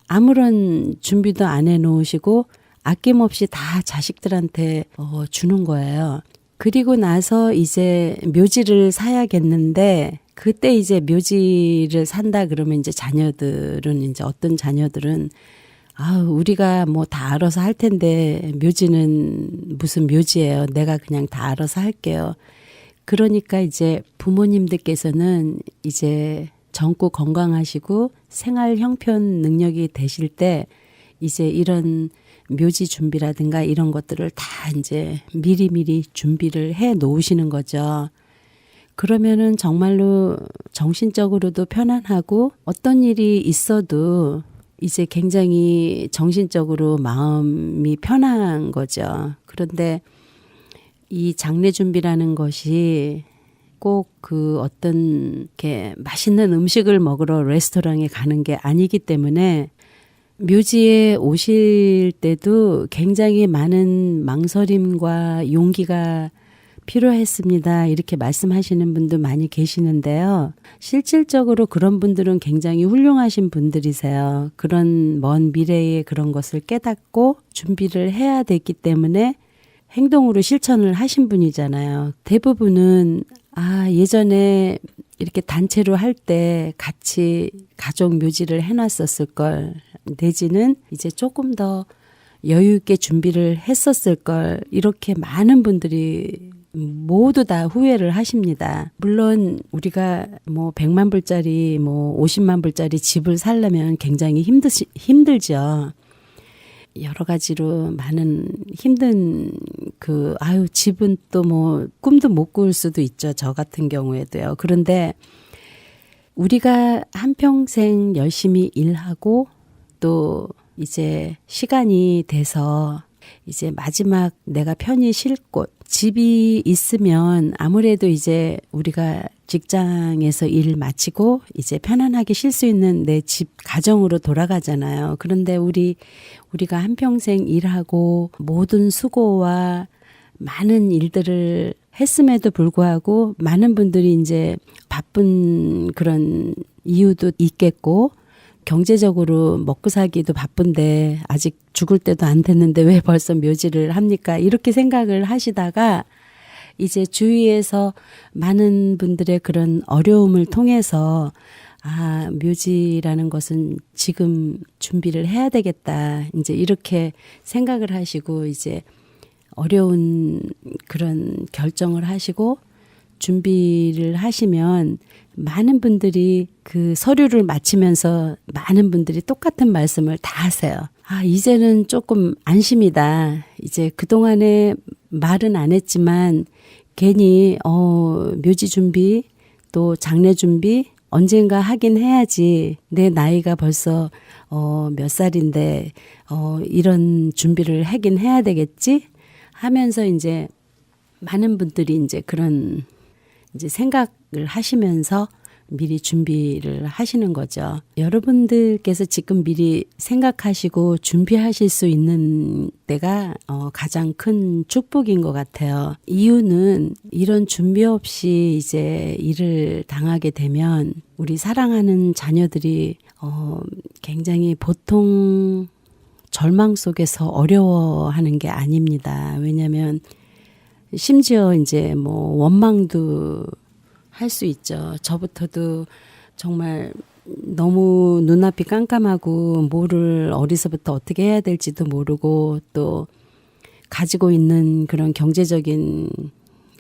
아무런 준비도 안 해놓으시고 아낌없이 다 자식들한테 주는 거예요. 그리고 나서 이제 묘지를 사야겠는데 그때 이제 묘지를 산다 그러면 이제 자녀들은 이제 어떤 자녀들은 우리가 뭐 다 알아서 할 텐데 묘지는 무슨 묘지예요. 내가 그냥 다 알아서 할게요. 그러니까 이제 부모님들께서는 이제 젊고 건강하시고 생활 형편 능력이 되실 때 이제 이런 묘지 준비라든가 이런 것들을 다 이제 미리미리 준비를 해 놓으시는 거죠. 그러면은 정말로 정신적으로도 편안하고 어떤 일이 있어도 이제 굉장히 정신적으로 마음이 편한 거죠. 그런데 이 장례 준비라는 것이 꼭 그 어떤 이렇게 맛있는 음식을 먹으러 레스토랑에 가는 게 아니기 때문에 묘지에 오실 때도 굉장히 많은 망설임과 용기가 필요했습니다. 이렇게 말씀하시는 분도 많이 계시는데요. 실질적으로 그런 분들은 굉장히 훌륭하신 분들이세요. 그런 먼 미래에 그런 것을 깨닫고 준비를 해야 되기 때문에 행동으로 실천을 하신 분이잖아요. 대부분은 예전에 이렇게 단체로 할 때 같이 가족 묘지를 해놨었을 걸, 내지는 이제 조금 더 여유 있게 준비를 했었을 걸, 이렇게 많은 분들이 모두 다 후회를 하십니다. 물론 우리가 뭐 100만 불짜리 뭐 50만 불짜리 집을 살려면 굉장히 힘들죠. 여러 가지로 많은 힘든 집은 또 뭐 꿈도 못 꾸을 수도 있죠. 저 같은 경우에도요. 그런데 우리가 한평생 열심히 일하고 또 이제 시간이 돼서 이제 마지막 내가 편히 쉴 곳, 집이 있으면 아무래도 이제 우리가 직장에서 일 마치고 이제 편안하게 쉴 수 있는 내 집 가정으로 돌아가잖아요. 그런데 우리가 한평생 일하고 모든 수고와 많은 일들을 했음에도 불구하고 많은 분들이 이제 바쁜 그런 이유도 있겠고, 경제적으로 먹고 살기도 바쁜데 아직 죽을 때도 안 됐는데 왜 벌써 묘지를 합니까? 이렇게 생각을 하시다가 이제 주위에서 많은 분들의 그런 어려움을 통해서 묘지라는 것은 지금 준비를 해야 되겠다. 이제 이렇게 생각을 하시고 이제 어려운 그런 결정을 하시고 준비를 하시면 많은 분들이 그 서류를 마치면서 많은 분들이 똑같은 말씀을 다 하세요. 이제는 조금 안심이다. 이제 그동안에 말은 안 했지만 괜히 묘지 준비 또 장례 준비 언젠가 하긴 해야지. 내 나이가 벌써 몇 살인데 이런 준비를 하긴 해야 되겠지 하면서 이제 많은 분들이 이제 그런 이제 생각을 하시면서 미리 준비를 하시는 거죠. 여러분들께서 지금 미리 생각하시고 준비하실 수 있는 때가 가장 큰 축복인 것 같아요. 이유는 이런 준비 없이 이제 일을 당하게 되면 우리 사랑하는 자녀들이 굉장히 보통 절망 속에서 어려워하는 게 아닙니다. 왜냐하면 심지어 이제 뭐 원망도 할 수 있죠. 저부터도 정말 너무 눈앞이 깜깜하고 뭐를 어디서부터 어떻게 해야 될지도 모르고 또 가지고 있는 그런 경제적인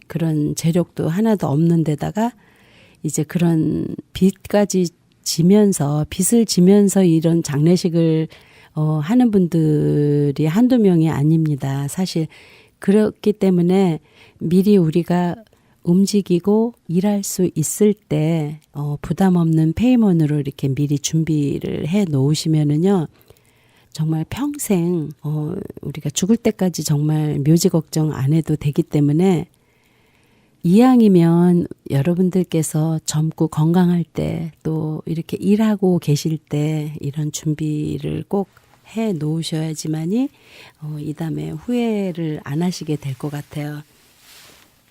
그런 재력도 하나도 없는 데다가 이제 그런 빚을 지면서 이런 장례식을 하는 분들이 한두 명이 아닙니다. 사실 그렇기 때문에 미리 우리가 움직이고 일할 수 있을 때 부담 없는 페이먼으로 이렇게 미리 준비를 해 놓으시면은요, 정말 평생 우리가 죽을 때까지 정말 묘지 걱정 안 해도 되기 때문에 이왕이면 여러분들께서 젊고 건강할 때 또 이렇게 일하고 계실 때 이런 준비를 꼭 해 놓으셔야지만이 이 다음에 후회를 안 하시게 될 것 같아요.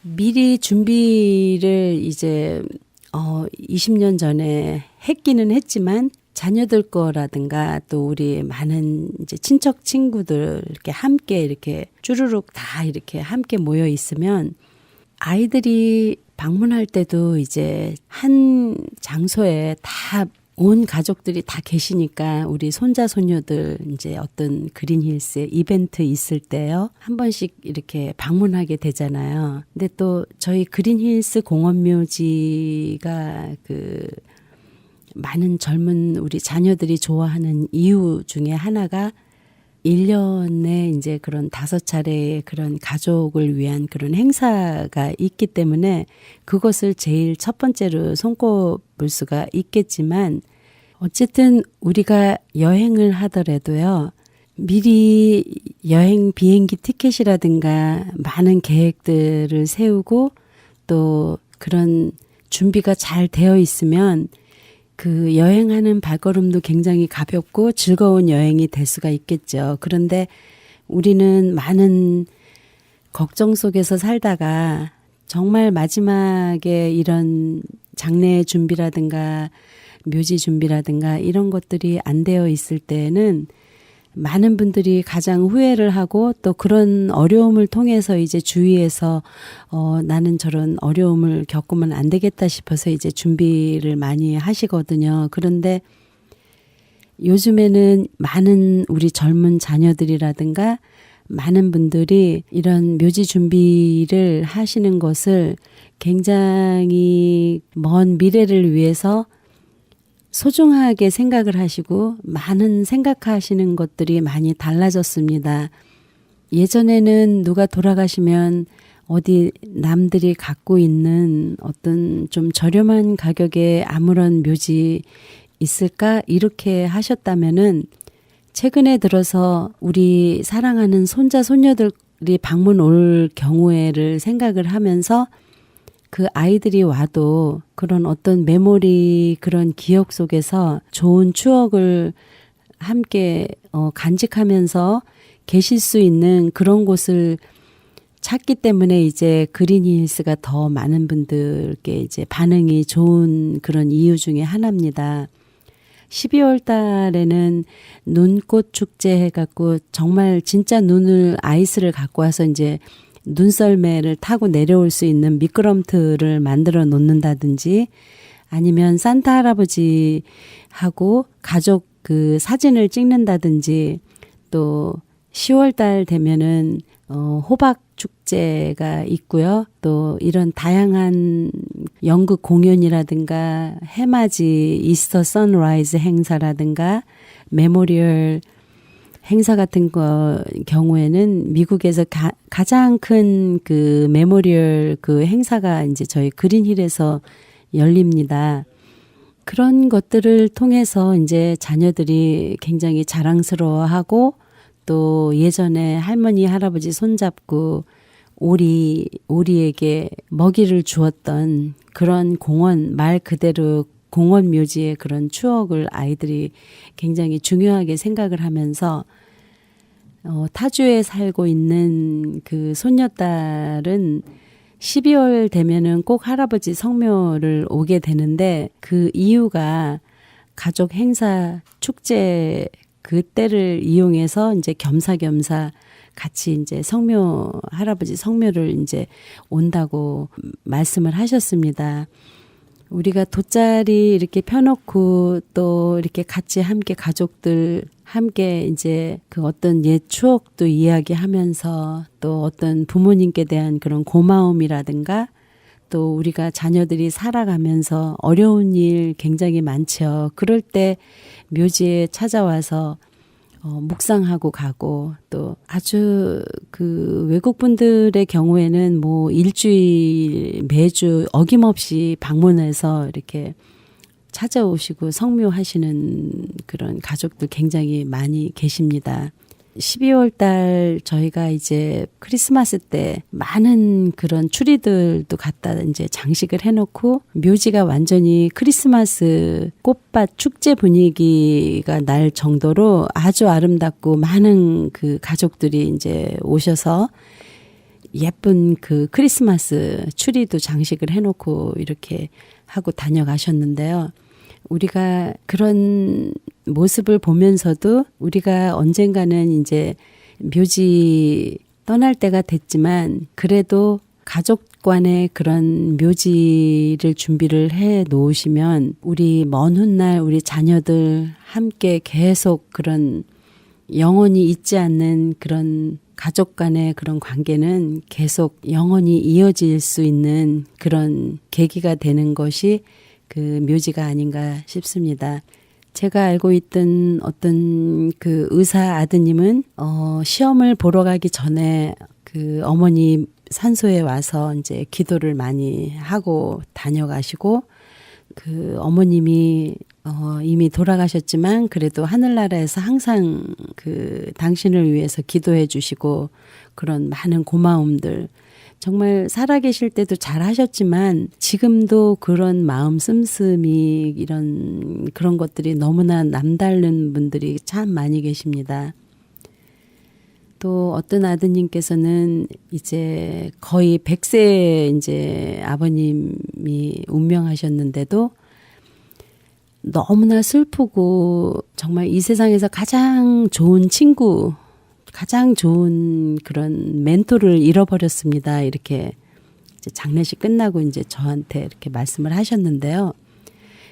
미리 준비를 이제 20년 전에 했기는 했지만 자녀들 거라든가 또 우리 많은 이제 친척 친구들 이렇게 함께 이렇게 쭈루룩 다 이렇게 함께 모여 있으면 아이들이 방문할 때도 이제 한 장소에 다 온 가족들이 다 계시니까 우리 손자 손녀들 이제 어떤 그린힐스에 이벤트 있을 때요 한 번씩 이렇게 방문하게 되잖아요. 근데 또 저희 그린힐스 공원묘지가 그 많은 젊은 우리 자녀들이 좋아하는 이유 중에 하나가 1년에 이제 그런 5차례의 그런 가족을 위한 그런 행사가 있기 때문에 그것을 제일 첫 번째로 손꼽을 수가 있겠지만, 어쨌든 우리가 여행을 하더라도요, 미리 여행 비행기 티켓이라든가 많은 계획들을 세우고 또 그런 준비가 잘 되어 있으면 그 여행하는 발걸음도 굉장히 가볍고 즐거운 여행이 될 수가 있겠죠. 그런데 우리는 많은 걱정 속에서 살다가 정말 마지막에 이런 장례 준비라든가 묘지 준비라든가 이런 것들이 안 되어 있을 때는 많은 분들이 가장 후회를 하고 또 그런 어려움을 통해서 이제 주위에서 나는 저런 어려움을 겪으면 안 되겠다 싶어서 이제 준비를 많이 하시거든요. 그런데 요즘에는 많은 우리 젊은 자녀들이라든가 많은 분들이 이런 묘지 준비를 하시는 것을 굉장히 먼 미래를 위해서 소중하게 생각을 하시고 많은 생각하시는 것들이 많이 달라졌습니다. 예전에는 누가 돌아가시면 어디 남들이 갖고 있는 어떤 좀 저렴한 가격에 아무런 묘지 있을까? 이렇게 하셨다면은 최근에 들어서 우리 사랑하는 손자, 손녀들이 방문 올 경우에를 생각을 하면서 그 아이들이 와도 그런 어떤 메모리, 그런 기억 속에서 좋은 추억을 함께 간직하면서 계실 수 있는 그런 곳을 찾기 때문에 이제 그린힐스가 더 많은 분들께 이제 반응이 좋은 그런 이유 중에 하나입니다. 12월 달에는 눈꽃 축제 해갖고 정말 진짜 눈을 아이스를 갖고 와서 이제 눈썰매를 타고 내려올 수 있는 미끄럼틀을 만들어 놓는다든지 아니면 산타 할아버지하고 가족 그 사진을 찍는다든지 또 10월 달 되면은 호박 축제가 있고요. 또 이런 다양한 연극 공연이라든가 해맞이 이스터 선라이즈 행사라든가 메모리얼 행사 같은 경우에는 미국에서 가장 큰 그 메모리얼 그 행사가 이제 저희 그린힐에서 열립니다. 그런 것들을 통해서 이제 자녀들이 굉장히 자랑스러워하고 또 예전에 할머니, 할아버지 손잡고 오리에게 먹이를 주었던 그런 공원, 말 그대로 공원 묘지의 그런 추억을 아이들이 굉장히 중요하게 생각을 하면서 타주에 살고 있는 그 손녀딸은 12월 되면은 꼭 할아버지 성묘를 오게 되는데 그 이유가 가족 행사 축제 그때를 이용해서 이제 겸사겸사 같이 이제 할아버지 성묘를 이제 온다고 말씀을 하셨습니다. 우리가 돗자리 이렇게 펴놓고 또 이렇게 같이 함께 가족들 함께 이제 그 어떤 옛 추억도 이야기하면서 또 어떤 부모님께 대한 그런 고마움이라든가 또 우리가 자녀들이 살아가면서 어려운 일 굉장히 많죠. 그럴 때 묘지에 찾아와서 묵상하고 가고 또 아주 그 외국 분들의 경우에는 뭐 일주일 매주 어김없이 방문해서 이렇게 찾아오시고 성묘하시는 그런 가족들 굉장히 많이 계십니다. 12월 달 저희가 이제 크리스마스 때 많은 그런 추리들도 갖다 이제 장식을 해놓고 묘지가 완전히 크리스마스 꽃밭 축제 분위기가 날 정도로 아주 아름답고 많은 그 가족들이 이제 오셔서 예쁜 그 크리스마스 추리도 장식을 해놓고 이렇게 하고 다녀가셨는데요. 우리가 그런 모습을 보면서도 우리가 언젠가는 이제 묘지 떠날 때가 됐지만 그래도 가족 간의 그런 묘지를 준비를 해 놓으시면 우리 먼 훗날 우리 자녀들 함께 계속 그런 영원히 잊지 않는 그런 가족 간의 그런 관계는 계속 영원히 이어질 수 있는 그런 계기가 되는 것이 그 묘지가 아닌가 싶습니다. 제가 알고 있던 어떤 그 의사 아드님은 시험을 보러 가기 전에 그 어머니 산소에 와서 이제 기도를 많이 하고 다녀가시고 그 어머님이 이미 돌아가셨지만 그래도 하늘나라에서 항상 그 당신을 위해서 기도해 주시고 그런 많은 고마움들 정말 살아계실 때도 잘 하셨지만 지금도 그런 마음 씀씀이 이런 그런 것들이 너무나 남다른 분들이 참 많이 계십니다. 또 어떤 아드님께서는 이제 거의 100세 이제 아버님이 운명하셨는데도 너무나 슬프고 정말 이 세상에서 가장 좋은 친구, 가장 좋은 그런 멘토를 잃어버렸습니다. 이렇게 이제 장례식 끝나고 이제 저한테 이렇게 말씀을 하셨는데요.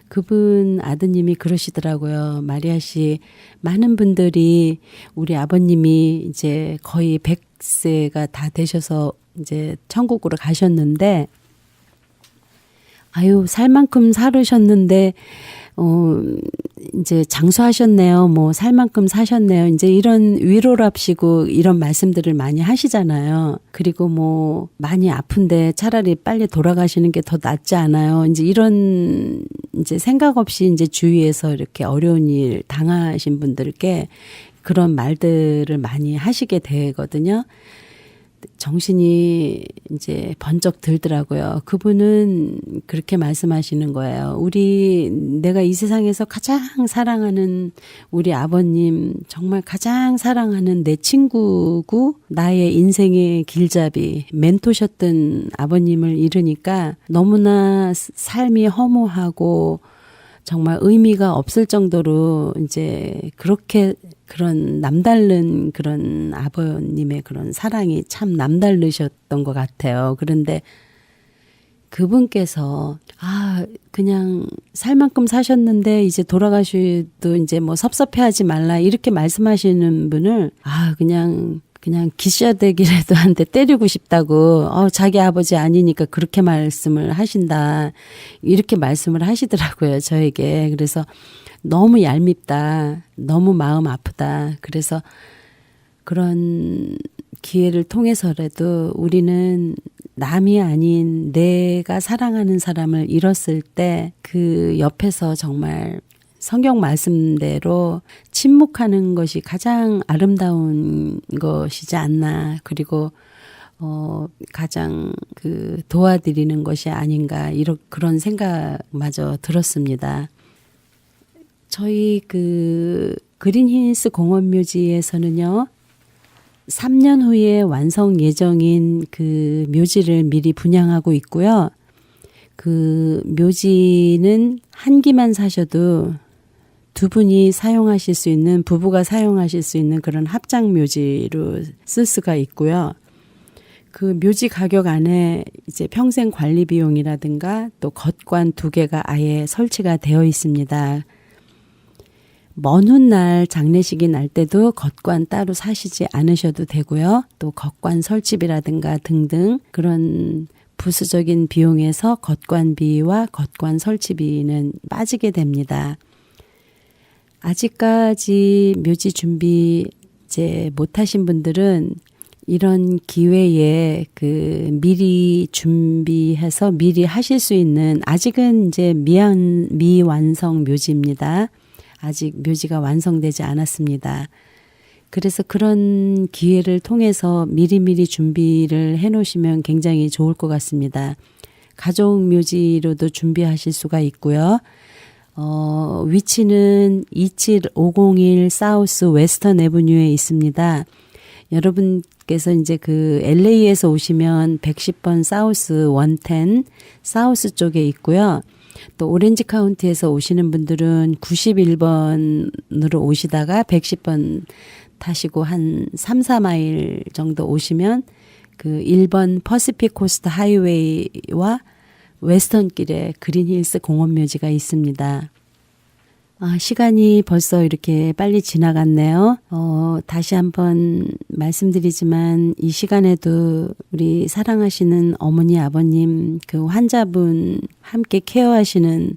그분 아드님이 그러시더라고요. 마리아 씨, 많은 분들이 우리 아버님이 이제 거의 100세가 다 되셔서 이제 천국으로 가셨는데, 아유, 살 만큼 살으셨는데, 이제 장수하셨네요. 뭐, 살 만큼 사셨네요. 이제 이런 위로랍시고 이런 말씀들을 많이 하시잖아요. 그리고 뭐, 많이 아픈데 차라리 빨리 돌아가시는 게 더 낫지 않아요. 이제 이런, 이제 생각 없이 이제 주위에서 이렇게 어려운 일 당하신 분들께 그런 말들을 많이 하시게 되거든요. 정신이 이제 번쩍 들더라고요. 그분은 그렇게 말씀하시는 거예요. 내가 이 세상에서 가장 사랑하는 우리 아버님, 정말 가장 사랑하는 내 친구고 나의 인생의 길잡이, 멘토셨던 아버님을 잃으니까 너무나 삶이 허무하고 정말 의미가 없을 정도로 이제 그렇게 그런 남다른 그런 아버님의 그런 사랑이 참 남다르셨던 것 같아요. 그런데 그분께서 그냥 살 만큼 사셨는데 이제 돌아가셔도 이제 뭐 섭섭해하지 말라 이렇게 말씀하시는 분을 그냥 기시아대기라도 한 대 때리고 싶다고 자기 아버지 아니니까 그렇게 말씀을 하신다 이렇게 말씀을 하시더라고요 저에게. 그래서 너무 얄밉다, 너무 마음 아프다. 그래서 그런 기회를 통해서라도 우리는 남이 아닌 내가 사랑하는 사람을 잃었을 때 그 옆에서 정말 성경 말씀대로 침묵하는 것이 가장 아름다운 것이지 않나. 그리고 가장 도와드리는 것이 아닌가. 그런 생각마저 들었습니다. 저희 그린힐스 공원묘지에서는요, 3년 후에 완성 예정인 그 묘지를 미리 분양하고 있고요. 그 묘지는 한 기만 사셔도 두 분이 사용하실 수 있는, 부부가 사용하실 수 있는 그런 합장 묘지로 쓸 수가 있고요. 그 묘지 가격 안에 이제 평생 관리 비용이라든가 또 겉관 2개가 아예 설치가 되어 있습니다. 먼 훗날 장례식이 날 때도 겉관 따로 사시지 않으셔도 되고요. 또 겉관 설치비라든가 등등 그런 부수적인 비용에서 겉관비와 겉관 설치비는 빠지게 됩니다. 아직까지 묘지 준비 이제 못하신 분들은 이런 기회에 미리 준비해서 미리 하실 수 있는, 아직은 이제 미완성 묘지입니다. 아직 묘지가 완성되지 않았습니다. 그래서 그런 기회를 통해서 미리미리 준비를 해 놓으시면 굉장히 좋을 것 같습니다. 가족 묘지로도 준비하실 수가 있고요. 위치는 27501 사우스 웨스턴 애브뉴에 있습니다. 여러분께서 이제 LA에서 오시면 110번 사우스 110 사우스 쪽에 있고요. 또 오렌지 카운티에서 오시는 분들은 91번으로 오시다가 110번 타시고 한 3, 4마일 정도 오시면 1번 퍼시픽 코스트 하이웨이와 웨스턴 길에 그린힐스 공원묘지가 있습니다. 시간이 벌써 이렇게 빨리 지나갔네요. 다시 한번 말씀드리지만 이 시간에도 우리 사랑하시는 어머니, 아버님, 환자분 함께 케어하시는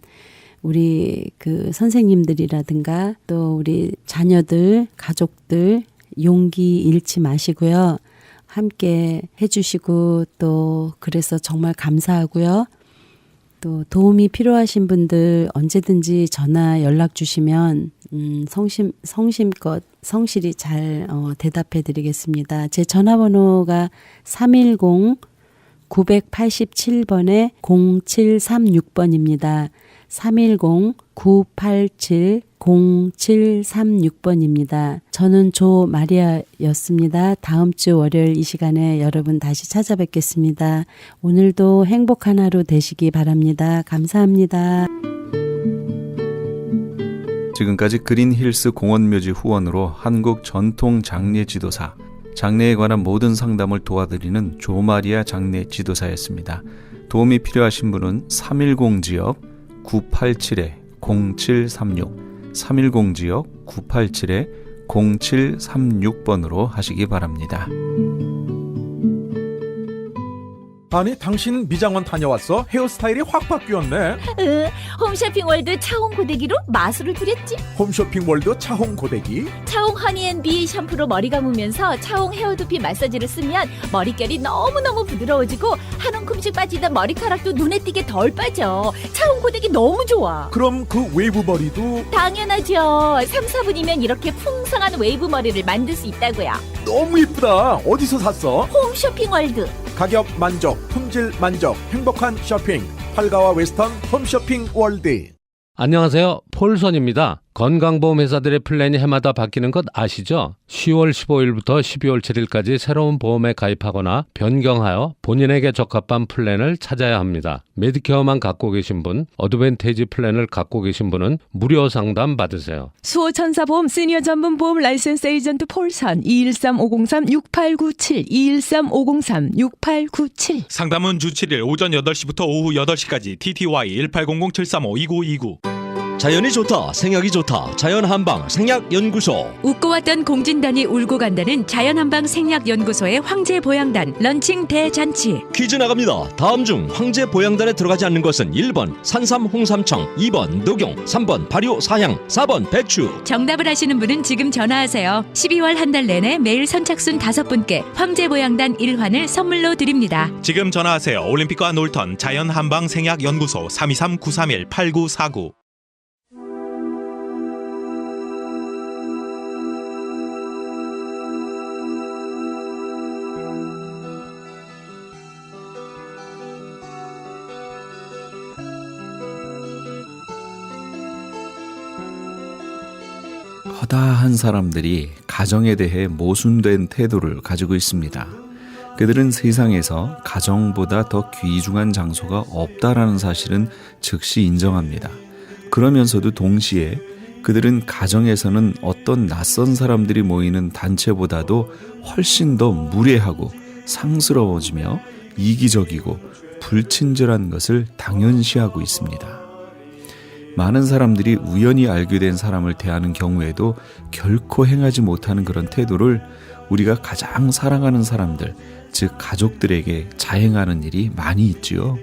우리 선생님들이라든가 또 우리 자녀들, 가족들 용기 잃지 마시고요. 함께 해주시고 또 그래서 정말 감사하고요. 또 도움이 필요하신 분들 언제든지 전화 연락 주시면 성심껏 성실히 잘 대답해 드리겠습니다. 제 전화번호가 310-987번에 0736번입니다. 310-987-0736번입니다. 저는 조마리아였습니다. 다음 주 월요일 이 시간에 여러분 다시 찾아뵙겠습니다. 오늘도 행복한 하루 되시기 바랍니다. 감사합니다. 지금까지 그린힐스 공원묘지 후원으로 한국 전통 장례 지도사, 장례에 관한 모든 상담을 도와드리는 조마리아 장례 지도사였습니다. 도움이 필요하신 분은 310지역 987-0736, 310지역 987-0736번으로 하시기 바랍니다. 아니 당신 미장원 다녀왔어? 헤어스타일이 확 바뀌었네. 홈쇼핑월드 차홍 고데기로 마술을 부렸지. 홈쇼핑월드 차홍 고데기. 차홍 허니앤비 샴푸로 머리 감으면서 차홍 헤어두피 마사지를 쓰면 머릿결이 너무너무 부드러워지고 한 움큼씩 빠지던 머리카락도 눈에 띄게 덜 빠져. 차홍 고데기 너무 좋아. 그럼 그 웨이브 머리도 당연하죠. 3, 4분이면 이렇게 풍성한 웨이브 머리를 만들 수 있다고요. 너무 이쁘다. 어디서 샀어? 홈쇼핑월드. 가격 만족, 품질 만족, 행복한 쇼핑. 팔가와 웨스턴 홈쇼핑 월드. 안녕하세요. 폴선입니다. 건강보험 회사들의 플랜이 해마다 바뀌는 것 아시죠? 10월 15일부터 12월 7일까지 새로운 보험에 가입하거나 변경하여 본인에게 적합한 플랜을 찾아야 합니다. 메디케어만 갖고 계신 분, 어드밴테이지 플랜을 갖고 계신 분은 무료 상담 받으세요. 수호천사보험 시니어 전문 보험 라이센스 에이전트 폴선 213-503-6897 213-503-6897 상담은 주 7일 오전 8시부터 오후 8시까지 TTY 1800-735-2929. 자연이 좋다, 생약이 좋다. 자연한방 생약연구소. 웃고 왔던 공진단이 울고 간다는 자연한방 생약연구소의 황제보양단 런칭 대잔치. 퀴즈 나갑니다. 다음 중 황제보양단에 들어가지 않는 것은 1번 산삼 홍삼청, 2번 녹용, 3번 발효 사향, 4번 배추. 정답을 아시는 분은 지금 전화하세요. 12월 한 달 내내 매일 선착순 5분께 황제보양단 1환을 선물로 드립니다. 지금 전화하세요. 올림픽과 놀턴 자연한방 생약연구소 323-931-8949. 허다한 사람들이 가정에 대해 모순된 태도를 가지고 있습니다. 그들은 세상에서 가정보다 더 귀중한 장소가 없다라는 사실은 즉시 인정합니다. 그러면서도 동시에 그들은 가정에서는 어떤 낯선 사람들이 모이는 단체보다도 훨씬 더 무례하고 상스러워지며 이기적이고 불친절한 것을 당연시하고 있습니다. 많은 사람들이 우연히 알게 된 사람을 대하는 경우에도 결코 행하지 못하는 그런 태도를 우리가 가장 사랑하는 사람들, 즉 가족들에게 자행하는 일이 많이 있지요.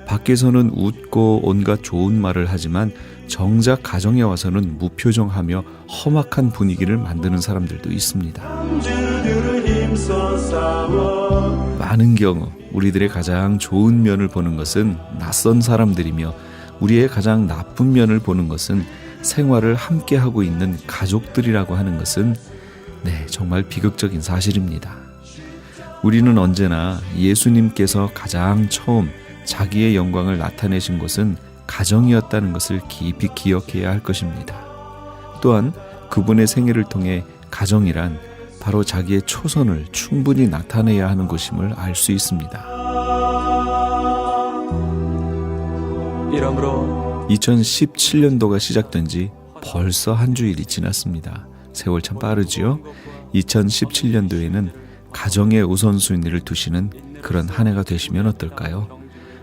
밖에서는 웃고 온갖 좋은 말을 하지만 정작 가정에 와서는 무표정하며 험악한 분위기를 만드는 사람들도 있습니다. 많은 경우 우리들의 가장 좋은 면을 보는 것은 낯선 사람들이며 우리의 가장 나쁜 면을 보는 것은 생활을 함께하고 있는 가족들이라고 하는 것은 정말 비극적인 사실입니다. 우리는 언제나 예수님께서 가장 처음 자기의 영광을 나타내신 곳은 가정이었다는 것을 깊이 기억해야 할 것입니다. 또한 그분의 생애를 통해 가정이란 바로 자기의 초선을 충분히 나타내야 하는 곳임을 알 수 있습니다. 2017년도가 시작된 지 벌써 한 주일이 지났습니다. 세월 참 빠르지요? 2017년도에는 가정의 우선순위를 두시는 그런 한 해가 되시면 어떨까요?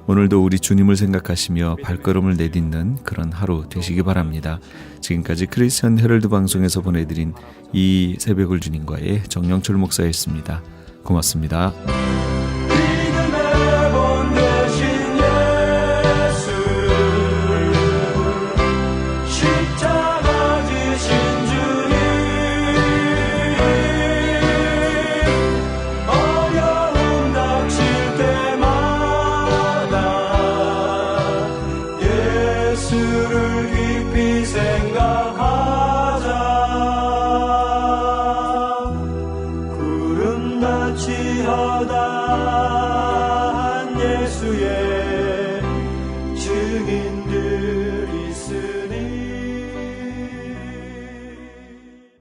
오늘도 우리 주님을 생각하시며 발걸음을 내딛는 그런 하루 되시기 바랍니다. 지금까지 크리스천 헤럴드 방송에서 보내드린 이 새벽을 주님과의 정영철 목사였습니다. 고맙습니다. 구름같이 허다한 예수의